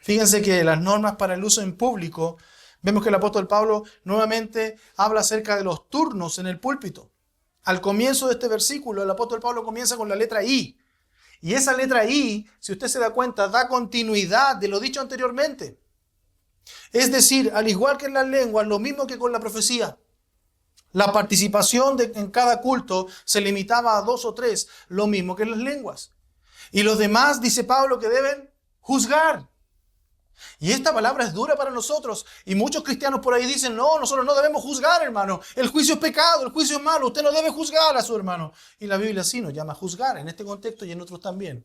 Fíjense que las normas para el uso en público, vemos que el apóstol Pablo nuevamente habla acerca de los turnos en el púlpito. Al comienzo de este versículo, el apóstol Pablo comienza con la letra I. Y esa letra I, si usted se da cuenta, da continuidad de lo dicho anteriormente. Es decir, al igual que en las lenguas, lo mismo que con la profecía. La participación en cada culto se limitaba a 2 o 3, lo mismo que en las lenguas. Y los demás, dice Pablo, que deben juzgar. Y esta palabra es dura para nosotros. Y muchos cristianos por ahí dicen, no, nosotros no debemos juzgar, hermano. El juicio es pecado, el juicio es malo. Usted no debe juzgar a su hermano. Y la Biblia sí nos llama a juzgar, en este contexto y en otros también.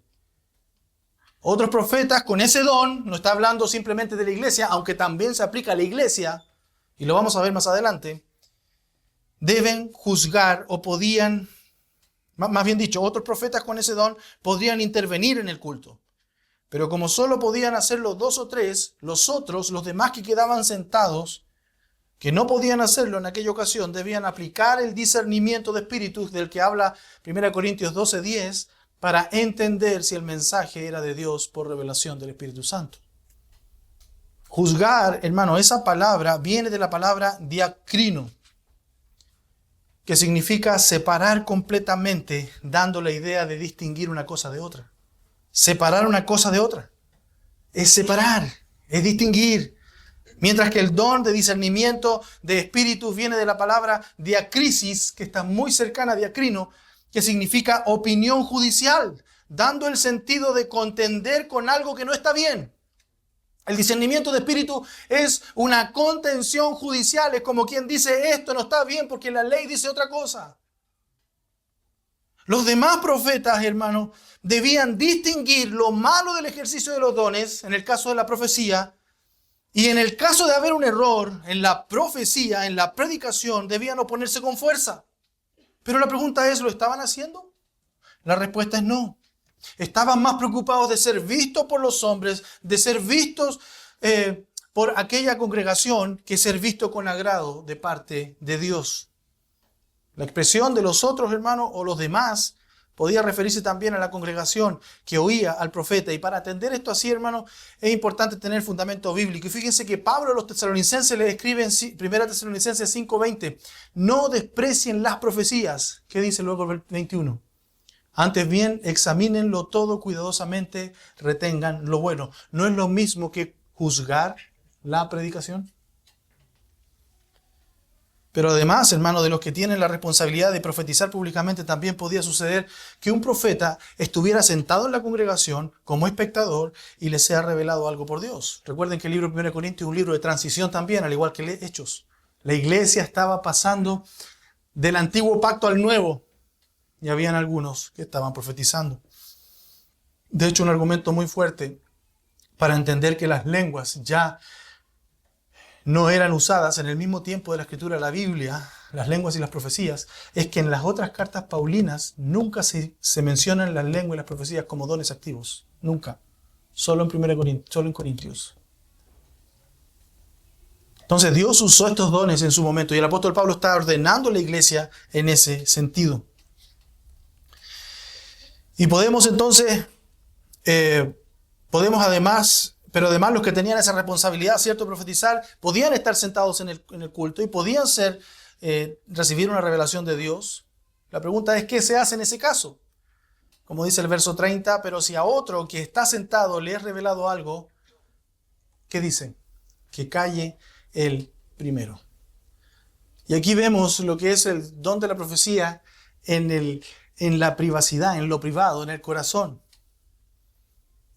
Otros profetas con ese don, no está hablando simplemente de la iglesia, aunque también se aplica a la iglesia, y lo vamos a ver más adelante, deben juzgar o podían, más bien dicho, otros profetas con ese don podrían intervenir en el culto. Pero como solo podían hacerlo 2 o 3, los otros, los demás que quedaban sentados, que no podían hacerlo en aquella ocasión, debían aplicar el discernimiento de espíritus del que habla 1 Corintios 12:10 para entender si el mensaje era de Dios por revelación del Espíritu Santo. Juzgar, hermano, esa palabra viene de la palabra diacrino, que significa separar completamente, dando la idea de distinguir una cosa de otra. Separar una cosa de otra. Es separar, es distinguir. Mientras que el don de discernimiento de espíritus viene de la palabra diacrisis, que está muy cercana a diacrino, que significa opinión judicial, dando el sentido de contender con algo que no está bien. El discernimiento de espíritu es una contención judicial, es como quien dice esto no está bien porque la ley dice otra cosa. Los demás profetas, hermanos, debían distinguir lo malo del ejercicio de los dones, en el caso de la profecía, y en el caso de haber un error en la profecía, en la predicación, debían oponerse con fuerza. Pero la pregunta es, ¿lo estaban haciendo? La respuesta es no. Estaban más preocupados de ser vistos por los hombres, de ser vistos por aquella congregación, que ser visto con agrado de parte de Dios. La expresión de los otros hermanos o los demás podía referirse también a la congregación que oía al profeta. Y para atender esto así, hermanos, es importante tener fundamento bíblico. Y fíjense que Pablo a los tesalonicenses le escribe en 1 Tesalonicenses 5:20, no desprecien las profecías. ¿Qué dice luego el 21? Antes bien, examínenlo todo cuidadosamente, retengan lo bueno. ¿No es lo mismo que juzgar la predicación? Pero además, hermano, de los que tienen la responsabilidad de profetizar públicamente, también podía suceder que un profeta estuviera sentado en la congregación como espectador y le sea revelado algo por Dios. Recuerden que el libro de 1 Corintios es un libro de transición también, al igual que Hechos. La iglesia estaba pasando del antiguo pacto al nuevo y habían algunos que estaban profetizando. De hecho, un argumento muy fuerte para entender que las lenguas ya no eran usadas en el mismo tiempo de la escritura de la Biblia, las lenguas y las profecías, es que en las otras cartas paulinas nunca se mencionan las lenguas y las profecías como dones activos. Nunca. Solo en 1 Corintios, solo en Corintios. Entonces Dios usó estos dones en su momento y el apóstol Pablo está ordenando a la iglesia en ese sentido. Y podemos entonces, pero además los que tenían esa responsabilidad, ¿cierto?, profetizar, podían estar sentados en el culto y podían recibir una revelación de Dios. La pregunta es, ¿qué se hace en ese caso? Como dice el verso 30, pero si a otro que está sentado le es revelado algo, ¿qué dice? Que calle él primero. Y aquí vemos lo que es el don de la profecía en la privacidad, en lo privado, en el corazón.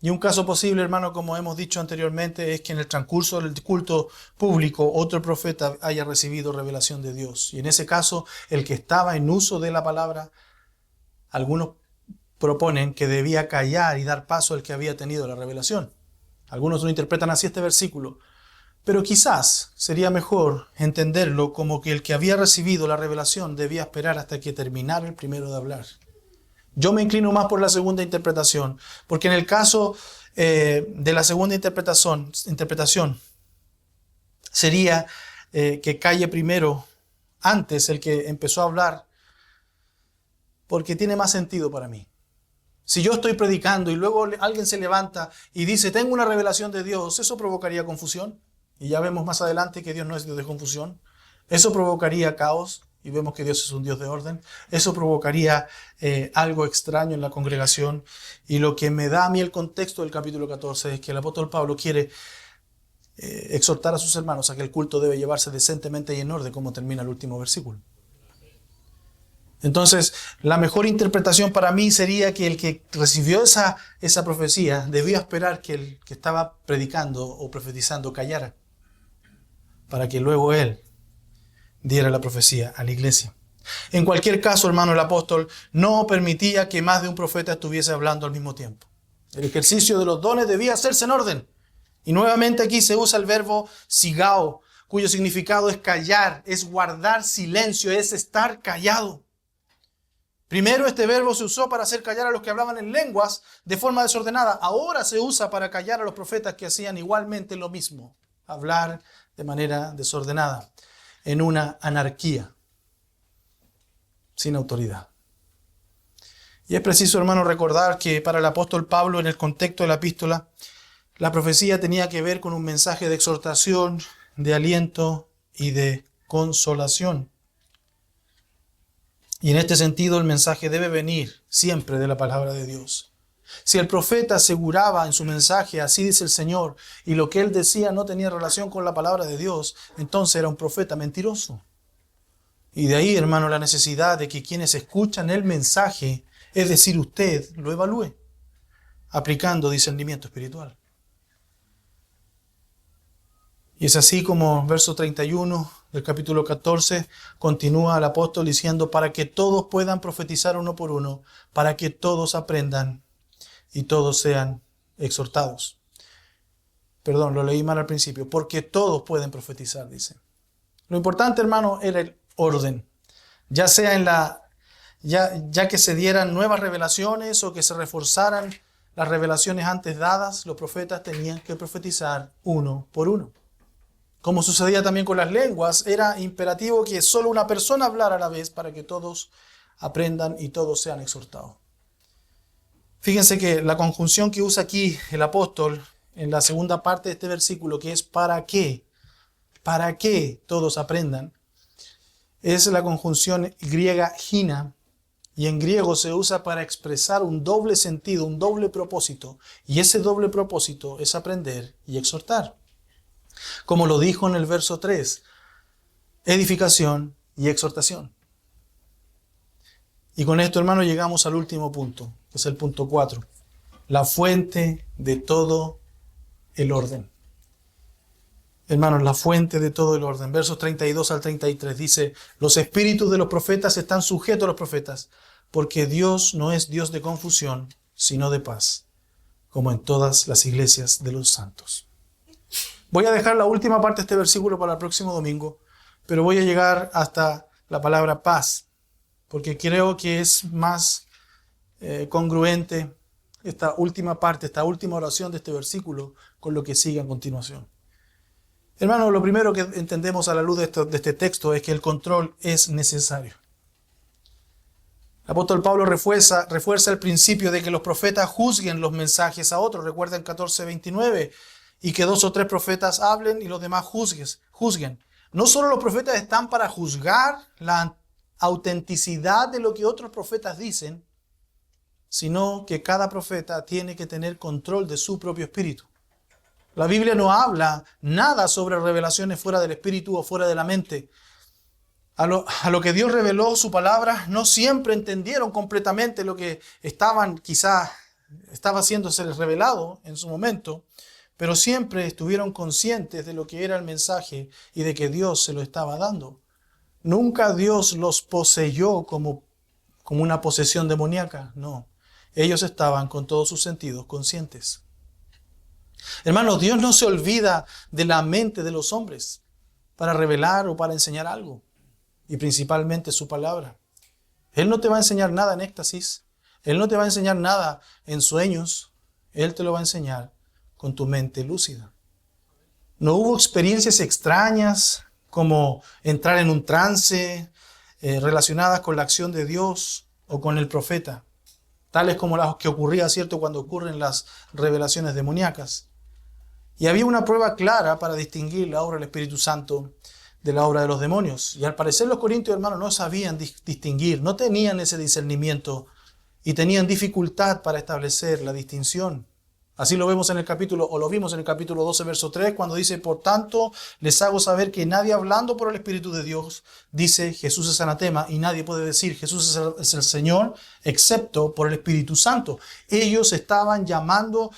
Y un caso posible, hermano, como hemos dicho anteriormente, es que en el transcurso del culto público otro profeta haya recibido revelación de Dios. Y en ese caso, el que estaba en uso de la palabra, algunos proponen que debía callar y dar paso al que había tenido la revelación. Algunos lo interpretan así este versículo. Pero quizás sería mejor entenderlo como que el que había recibido la revelación debía esperar hasta que terminara el primero de hablar. Yo me inclino más por la segunda interpretación, porque en el caso de la segunda interpretación sería que calle primero antes el que empezó a hablar, porque tiene más sentido para mí. Si yo estoy predicando y luego alguien se levanta y dice, tengo una revelación de Dios, ¿eso provocaría confusión? Y ya vemos más adelante que Dios no es Dios de confusión. Eso provocaría caos, y vemos que Dios es un Dios de orden. Eso provocaría algo extraño en la congregación. Y lo que me da a mí el contexto del capítulo 14 es que el apóstol Pablo quiere exhortar a sus hermanos a que el culto debe llevarse decentemente y en orden, como termina el último versículo. Entonces, la mejor interpretación para mí sería que el que recibió esa profecía debía esperar que el que estaba predicando o profetizando callara, para que luego él diera la profecía a la iglesia. En cualquier caso, hermano, el apóstol no permitía que más de un profeta estuviese hablando al mismo tiempo. El ejercicio de los dones debía hacerse en orden. Y nuevamente aquí se usa el verbo sigao, cuyo significado es callar, es guardar silencio, es estar callado. Primero este verbo se usó para hacer callar a los que hablaban en lenguas de forma desordenada. Ahora se usa para callar a los profetas que hacían igualmente lo mismo, hablar de manera desordenada, en una anarquía, sin autoridad. Y es preciso, hermano, recordar que para el apóstol Pablo, en el contexto de la epístola, la profecía tenía que ver con un mensaje de exhortación, de aliento y de consolación. Y en este sentido el mensaje debe venir siempre de la palabra de Dios. Si el profeta aseguraba en su mensaje, así dice el Señor, y lo que él decía no tenía relación con la palabra de Dios, entonces era un profeta mentiroso. Y de ahí, hermano, la necesidad de que quienes escuchan el mensaje, es decir, usted, lo evalúe, aplicando discernimiento espiritual. Y es así como verso 31 del capítulo 14 continúa el apóstol diciendo, para que todos puedan profetizar uno por uno, para que todos aprendan y todos sean exhortados. Perdón, lo leí mal al principio, porque todos pueden profetizar, dice. Lo importante, hermano, era el orden. Ya sea ya que se dieran nuevas revelaciones o que se reforzaran las revelaciones antes dadas, los profetas tenían que profetizar uno por uno. Como sucedía también con las lenguas, era imperativo que solo una persona hablara a la vez para que todos aprendan y todos sean exhortados. Fíjense que la conjunción que usa aquí el apóstol en la segunda parte de este versículo, que es para qué todos aprendan, es la conjunción griega gina, y en griego se usa para expresar un doble sentido, un doble propósito, y ese doble propósito es aprender y exhortar. Como lo dijo en el verso 3, edificación y exhortación. Y con esto, hermano, llegamos al último punto, que es el punto 4. La fuente de todo el orden. Hermanos, la fuente de todo el orden. Versos 32 al 33 dice, los espíritus de los profetas están sujetos a los profetas, porque Dios no es Dios de confusión, sino de paz, como en todas las iglesias de los santos. Voy a dejar la última parte de este versículo para el próximo domingo, pero voy a llegar hasta la palabra paz, porque creo que es más congruente esta última parte, esta última oración de este versículo con lo que sigue a continuación. Hermanos, lo primero que entendemos a la luz de este texto es que el control es necesario. El apóstol Pablo refuerza el principio de que los profetas juzguen los mensajes a otros. Recuerden 14:29. Y que 2 o 3 profetas hablen y los demás juzguen. No solo los profetas están para juzgar la autenticidad de lo que otros profetas dicen, sino que cada profeta tiene que tener control de su propio espíritu. La Biblia no habla nada sobre revelaciones fuera del espíritu o fuera de la mente. A lo que Dios reveló su palabra, no siempre entendieron completamente lo que estaba haciéndose revelado en su momento, pero siempre estuvieron conscientes de lo que era el mensaje y de que Dios se lo estaba dando. Nunca Dios los poseyó como una posesión demoníaca, no. Ellos estaban con todos sus sentidos conscientes. Hermanos, Dios no se olvida de la mente de los hombres para revelar o para enseñar algo, y principalmente su palabra. Él no te va a enseñar nada en éxtasis, Él no te va a enseñar nada en sueños, Él te lo va a enseñar con tu mente lúcida. No hubo experiencias extrañas como entrar en un trance relacionadas con la acción de Dios o con el profeta. tales como las que ocurría, ¿cierto?, cuando ocurren las revelaciones demoníacas. Y había una prueba clara para distinguir la obra del Espíritu Santo de la obra de los demonios. Y al parecer los corintios, hermanos, no sabían distinguir, no tenían ese discernimiento y tenían dificultad para establecer la distinción. Así lo vemos en el capítulo, o lo vimos en el capítulo 12, verso 3, cuando dice: por tanto, les hago saber que nadie hablando por el Espíritu de Dios dice Jesús es anatema, y nadie puede decir Jesús es el Señor, excepto por el Espíritu Santo. Ellos estaban llamando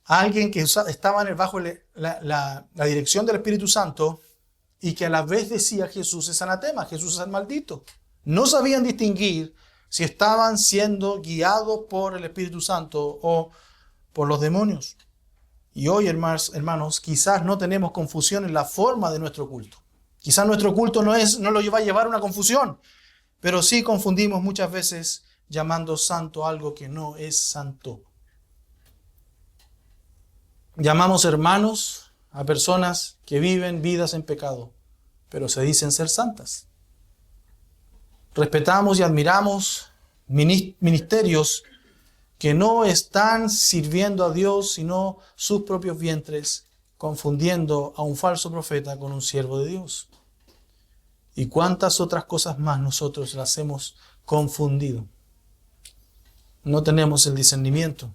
a alguien que estaba bajo la dirección del Espíritu Santo y que a la vez decía Jesús es anatema, Jesús es el maldito. No sabían distinguir si estaban siendo guiados por el Espíritu Santo o por los demonios. Y hoy, hermanos, quizás no tenemos confusión en la forma de nuestro culto. Quizás nuestro culto no lo va a llevar a una confusión, pero sí confundimos muchas veces llamando santo algo que no es santo. Llamamos hermanos a personas que viven vidas en pecado, pero se dicen ser santas. Respetamos y admiramos ministerios que no están sirviendo a Dios, sino sus propios vientres, confundiendo a un falso profeta con un siervo de Dios. Y cuántas otras cosas más nosotros las hemos confundido. No tenemos el discernimiento.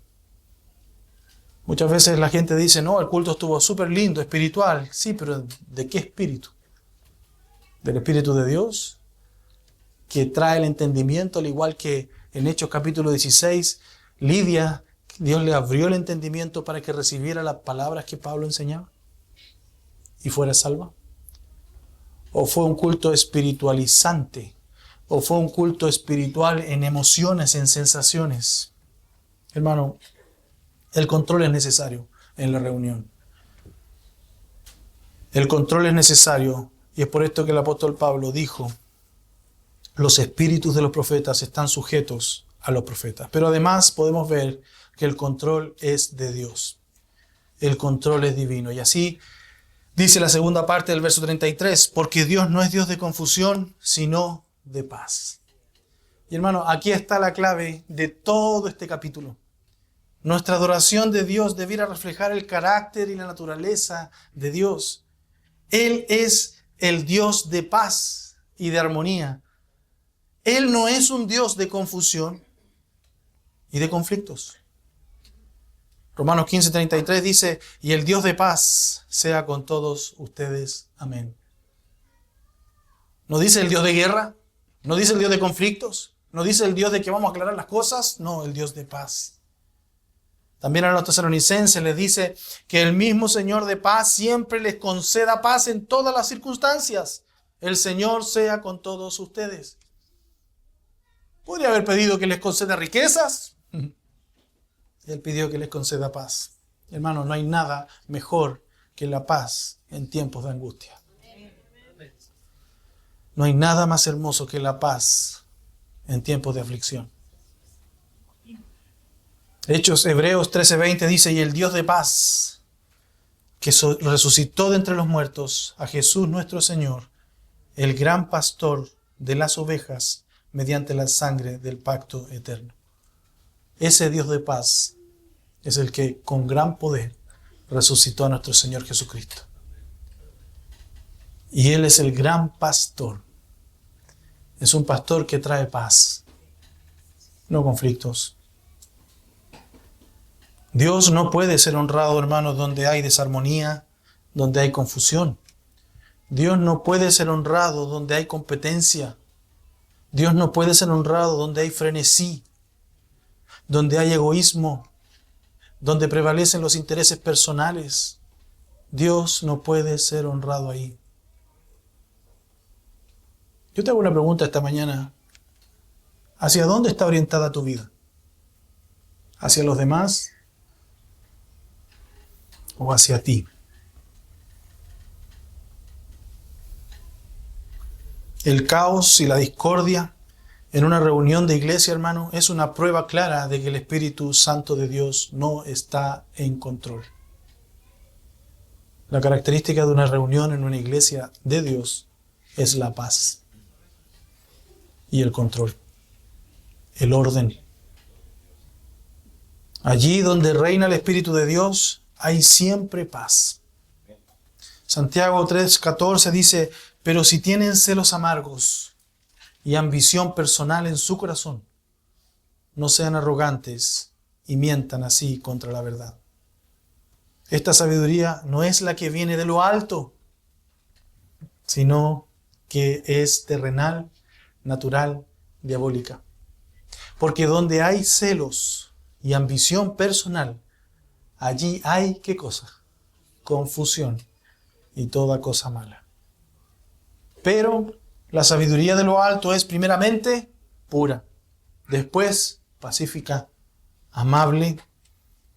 Muchas veces la gente dice: no, el culto estuvo súper lindo, espiritual. Sí, pero ¿de qué espíritu? ¿Del Espíritu de Dios? Que trae el entendimiento, al igual que en Hechos capítulo 16, Lidia, Dios le abrió el entendimiento para que recibiera las palabras que Pablo enseñaba y fuera salva. ¿O fue un culto espiritualizante? ¿O fue un culto espiritual en emociones, en sensaciones? Hermano, el control es necesario en la reunión. El control es necesario, y es por esto que el apóstol Pablo dijo: los espíritus de los profetas están sujetos a los profetas. Pero además podemos ver que el control es de Dios. El control es divino. Y así dice la segunda parte del verso 33, porque Dios no es Dios de confusión, sino de paz. Y hermano, aquí está la clave de todo este capítulo. Nuestra adoración de Dios debiera reflejar el carácter y la naturaleza de Dios. Él es el Dios de paz y de armonía. Él no es un Dios de confusión y de conflictos. Romanos 15:33 dice: y el Dios de paz sea con todos ustedes. Amén. ¿No dice el Dios de guerra? ¿No dice el Dios de conflictos? ¿No dice el Dios de que vamos a aclarar las cosas? No, el Dios de paz. También a los tesalonicenses les dice que el mismo Señor de paz siempre les conceda paz en todas las circunstancias. El Señor sea con todos ustedes. ¿Podría haber pedido que les conceda riquezas? Él pidió que les conceda paz. Hermanos, no hay nada mejor que la paz en tiempos de angustia. No hay nada más hermoso que la paz en tiempos de aflicción. Hebreos 13:20 dice: y el Dios de paz, que resucitó de entre los muertos a Jesús nuestro Señor, el gran pastor de las ovejas, mediante la sangre del pacto eterno. Ese Dios de paz es el que con gran poder resucitó a nuestro Señor Jesucristo. Y Él es el gran pastor. Es un pastor que trae paz, no conflictos. Dios no puede ser honrado, hermanos, donde hay desarmonía, donde hay confusión. Dios no puede ser honrado donde hay competencia. Dios no puede ser honrado donde hay frenesí, donde hay egoísmo, donde prevalecen los intereses personales. Dios no puede ser honrado ahí. Yo te hago una pregunta esta mañana. ¿Hacia dónde está orientada tu vida? ¿Hacia los demás o hacia ti? El caos y la discordia en una reunión de iglesia, hermano, es una prueba clara de que el Espíritu Santo de Dios no está en control. La característica de una reunión en una iglesia de Dios es la paz y el control, el orden. Allí donde reina el Espíritu de Dios, hay siempre paz. Santiago 3:14 dice, pero si tienen celos amargos y ambición personal en su corazón, no sean arrogantes y mientan así contra la verdad. Esta sabiduría no es la que viene de lo alto, sino que es terrenal, natural, diabólica. Porque donde hay celos y ambición personal, allí hay, ¿qué cosa? Confusión y toda cosa mala. Pero la sabiduría de lo alto es primeramente pura, después pacífica, amable,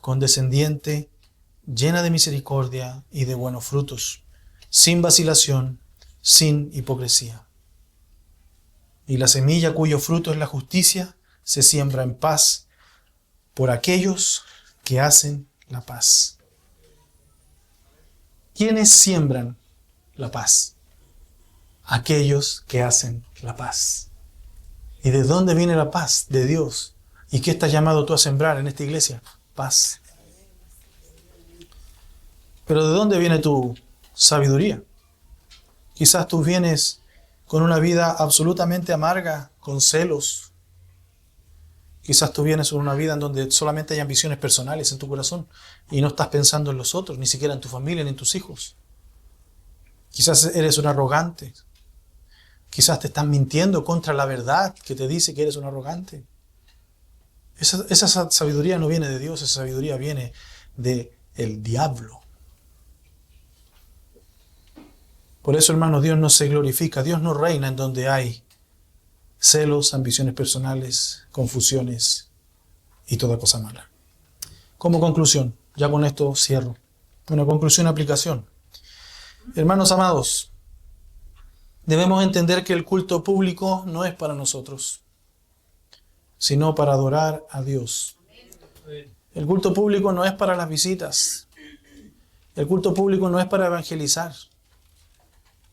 condescendiente, llena de misericordia y de buenos frutos, sin vacilación, sin hipocresía. Y la semilla cuyo fruto es la justicia se siembra en paz por aquellos que hacen la paz. ¿Quiénes siembran la paz? Aquellos que hacen la paz. ¿Y de dónde viene la paz? De Dios. ¿Y qué estás llamado tú a sembrar en esta iglesia? Paz. Pero ¿de dónde viene tu sabiduría? Quizás tú vienes con una vida absolutamente amarga, con celos. Quizás tú vienes con una vida en donde solamente hay ambiciones personales en tu corazón y no estás pensando en los otros, ni siquiera en tu familia ni en tus hijos. Quizás eres un arrogante. Quizás te estás mintiendo contra la verdad que te dice que eres un arrogante. Esa sabiduría no viene de Dios, esa sabiduría viene del diablo. Por eso, hermanos, Dios no se glorifica, Dios no reina en donde hay celos, ambiciones personales, confusiones y toda cosa mala. Como conclusión, ya con esto cierro. Una conclusión, aplicación. Hermanos amados, debemos entender que el culto público no es para nosotros, sino para adorar a Dios. El culto público no es para las visitas. El culto público no es para evangelizar.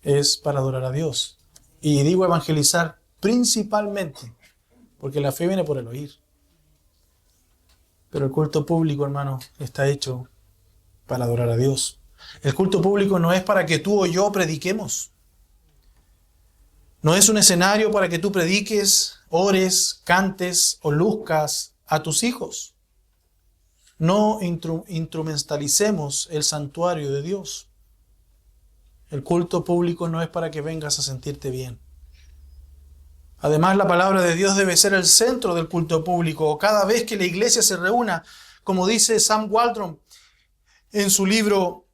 Es para adorar a Dios. Y digo evangelizar principalmente, porque la fe viene por el oír. Pero el culto público, hermano, está hecho para adorar a Dios. El culto público no es para que tú o yo prediquemos. No es un escenario para que tú prediques, ores, cantes o luzcas a tus hijos. No instrumentalicemos el santuario de Dios. El culto público no es para que vengas a sentirte bien. Además, la palabra de Dios debe ser el centro del culto público. Cada vez que la iglesia se reúna, como dice Sam Waldron en su libro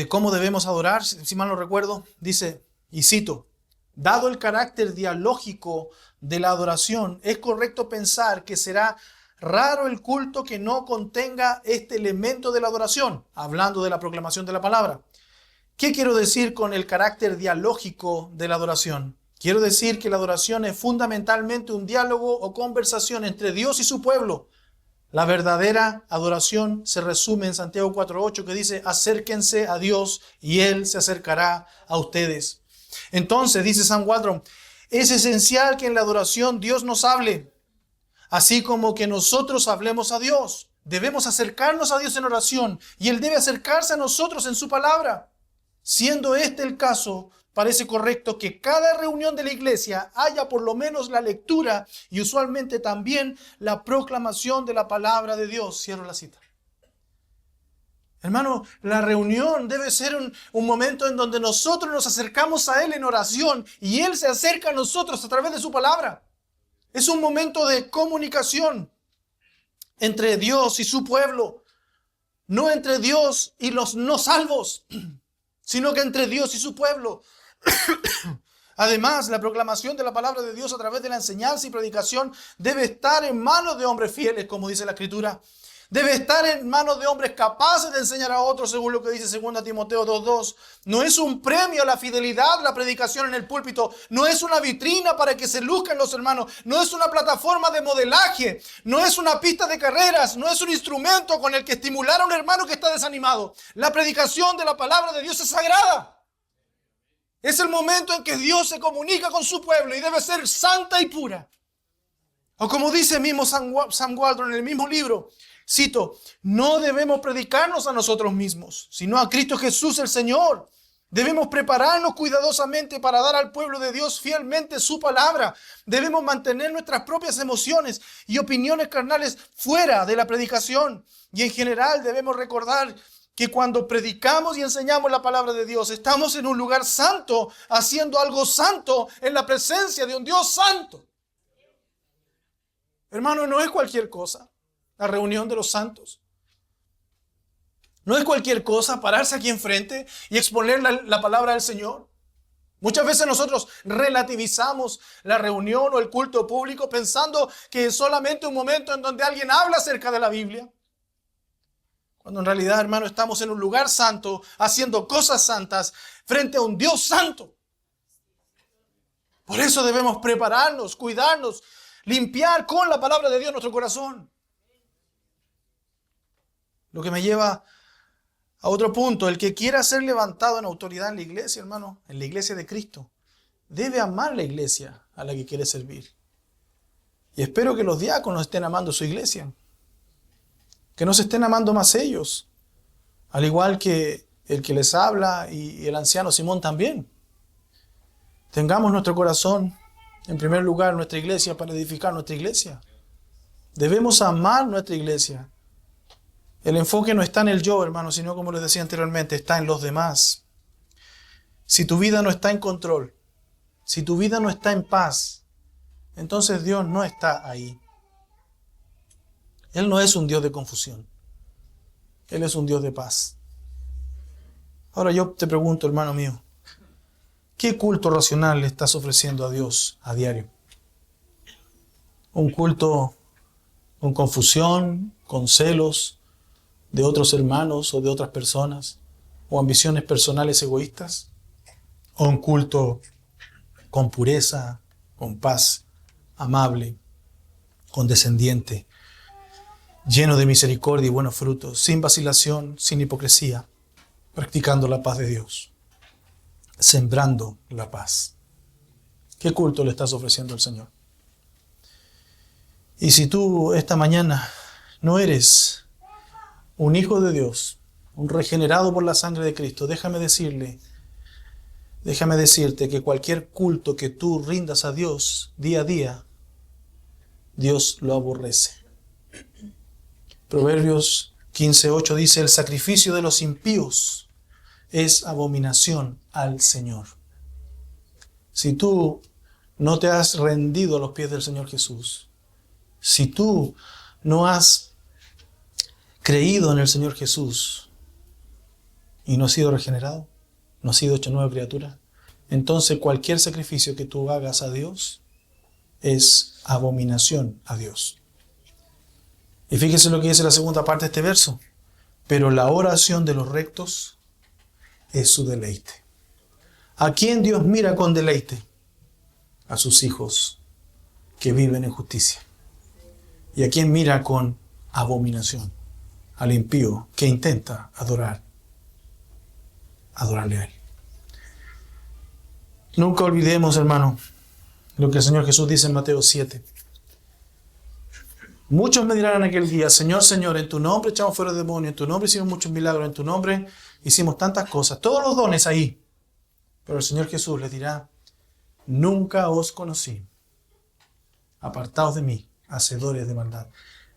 ¿Cómo debemos adorar? Si mal no recuerdo, dice, y cito, dado el carácter dialógico de la adoración, es correcto pensar que será raro el culto que no contenga este elemento de la adoración, hablando de la proclamación de la palabra. ¿Qué quiero decir con el carácter dialógico de la adoración? Quiero decir que la adoración es fundamentalmente un diálogo o conversación entre Dios y su pueblo. La verdadera adoración se resume en Santiago 4:8 que dice, acérquense a Dios y Él se acercará a ustedes. Entonces, dice Sam Waldron, es esencial que en la adoración Dios nos hable, así como que nosotros hablemos a Dios. Debemos acercarnos a Dios en oración y Él debe acercarse a nosotros en su palabra. Siendo este el caso, parece correcto que cada reunión de la iglesia haya por lo menos la lectura y usualmente también la proclamación de la palabra de Dios. Cierro la cita. Hermano, la reunión debe ser un momento en donde nosotros nos acercamos a Él en oración y Él se acerca a nosotros a través de su palabra. Es un momento de comunicación entre Dios y su pueblo, no entre Dios y los no salvos, sino que entre Dios y su pueblo. Además, la proclamación de la palabra de Dios a través de la enseñanza y predicación debe estar en manos de hombres fieles, como dice la Escritura. Debe estar en manos de hombres capaces de enseñar a otros, según lo que dice 2 Timoteo 2:2. No es un premio a la fidelidad la predicación en el púlpito. No es una vitrina para que se luzcan los hermanos. No es una plataforma de modelaje. No es una pista de carreras. No es un instrumento con el que estimular a un hermano que está desanimado. La predicación de la palabra de Dios es sagrada. Es el momento en que Dios se comunica con su pueblo y debe ser santa y pura. O como dice mismo Sam Waldron en el mismo libro, cito, no debemos predicarnos a nosotros mismos, sino a Cristo Jesús el Señor. Debemos prepararnos cuidadosamente para dar al pueblo de Dios fielmente su palabra. Debemos mantener nuestras propias emociones y opiniones carnales fuera de la predicación. Y en general debemos recordar que cuando predicamos y enseñamos la palabra de Dios, estamos en un lugar santo, haciendo algo santo en la presencia de un Dios santo. Hermano, no es cualquier cosa la reunión de los santos. No es cualquier cosa pararse aquí enfrente y exponer la palabra del Señor. Muchas veces nosotros relativizamos la reunión o el culto público pensando que es solamente un momento en donde alguien habla acerca de la Biblia. Cuando en realidad, hermano, estamos en un lugar santo, haciendo cosas santas frente a un Dios santo. Por eso debemos prepararnos, cuidarnos, limpiar con la palabra de Dios nuestro corazón. Lo que me lleva a otro punto, el que quiera ser levantado en autoridad en la iglesia, hermano, en la iglesia de Cristo, debe amar la iglesia a la que quiere servir. Y espero que los diáconos estén amando su iglesia. Que no se estén amando más ellos. Al igual que el que les habla y el anciano Simón también. Tengamos nuestro corazón, en primer lugar, nuestra iglesia para edificar nuestra iglesia. Debemos amar nuestra iglesia. El enfoque no está en el yo, hermano, sino, como les decía anteriormente, está en los demás. Si tu vida no está en control, si tu vida no está en paz, entonces Dios no está ahí. Él no es un Dios de confusión. Él es un Dios de paz. Ahora yo te pregunto, hermano mío, ¿qué culto racional le estás ofreciendo a Dios a diario? ¿Un culto con confusión, con celos de otros hermanos o de otras personas, o ambiciones personales egoístas? ¿O un culto con pureza, con paz, amable, condescendiente, lleno de misericordia y buenos frutos, sin vacilación, sin hipocresía, practicando la paz de Dios, sembrando la paz? ¿Qué culto le estás ofreciendo al Señor? Y si tú esta mañana no eres un hijo de Dios, un regenerado por la sangre de Cristo, déjame decirte que cualquier culto que tú rindas a Dios día a día, Dios lo aborrece. Proverbios 15:8 dice, el sacrificio de los impíos es abominación al Señor. Si tú no te has rendido a los pies del Señor Jesús, si tú no has creído en el Señor Jesús y no has sido regenerado, no has sido hecho nueva criatura, entonces cualquier sacrificio que tú hagas a Dios es abominación a Dios. Y fíjese lo que dice la segunda parte de este verso. Pero la oración de los rectos es su deleite. ¿A quién Dios mira con deleite? A sus hijos que viven en justicia. ¿Y a quién mira con abominación? Al impío que intenta adorarle a Él. Nunca olvidemos, hermano, lo que el Señor Jesús dice en Mateo 7. Muchos me dirán en aquel día, Señor, Señor, en tu nombre echamos fuera demonios, en tu nombre hicimos muchos milagros, en tu nombre hicimos tantas cosas, todos los dones ahí. Pero el Señor Jesús les dirá, nunca os conocí. Apartaos de mí, hacedores de maldad.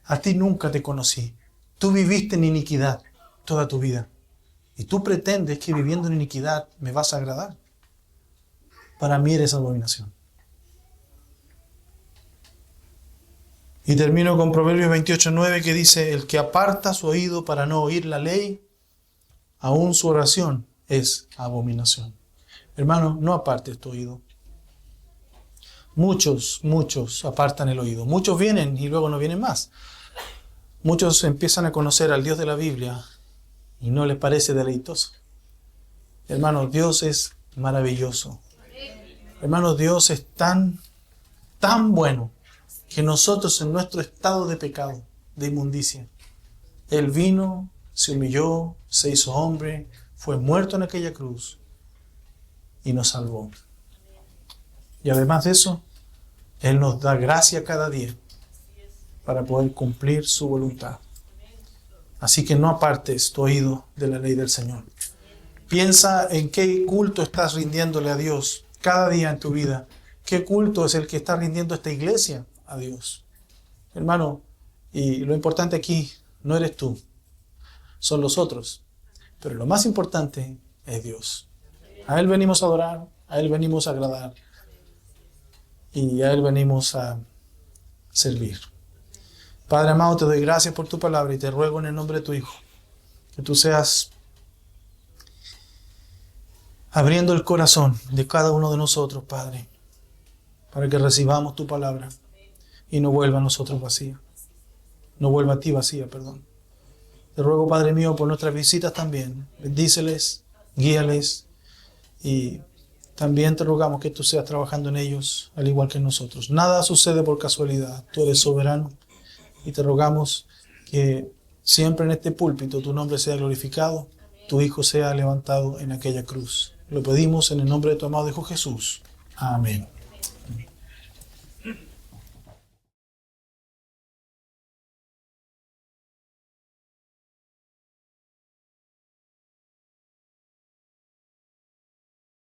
A ti nunca te conocí. Tú viviste en iniquidad toda tu vida. Y tú pretendes que viviendo en iniquidad me vas a agradar. Para mí eres abominación. Y termino con Proverbios 28:9 que dice, el que aparta su oído para no oír la ley, aún su oración es abominación. Hermano, no apartes tu oído. Muchos apartan el oído. Muchos vienen y luego no vienen más. Muchos empiezan a conocer al Dios de la Biblia y no les parece deleitoso. Hermano, Dios es maravilloso. Hermano, Dios es tan bueno que nosotros en nuestro estado de pecado, de inmundicia, Él vino, se humilló, se hizo hombre, fue muerto en aquella cruz y nos salvó. Y además de eso, Él nos da gracia cada día para poder cumplir su voluntad. Así que no apartes tu oído de la ley del Señor. Piensa en qué culto estás rindiéndole a Dios cada día en tu vida. ¿Qué culto es el que está rindiendo esta iglesia a Dios? Hermano, y lo importante aquí no eres tú, son los otros. Pero lo más importante es Dios. A Él venimos a adorar, a Él venimos a agradar y a Él venimos a servir. Padre amado, te doy gracias por tu palabra y te ruego en el nombre de tu Hijo que tú seas abriendo el corazón de cada uno de nosotros, Padre, para que recibamos tu palabra y no vuelva a nosotros vacía. No vuelva a ti vacía, perdón. Te ruego, Padre mío, por nuestras visitas también. Bendíceles, guíales y también te rogamos que tú seas trabajando en ellos, al igual que en nosotros. Nada sucede por casualidad. Tú eres soberano y te rogamos que siempre en este púlpito tu nombre sea glorificado, tu Hijo sea levantado en aquella cruz. Lo pedimos en el nombre de tu amado Hijo Jesús. Amén.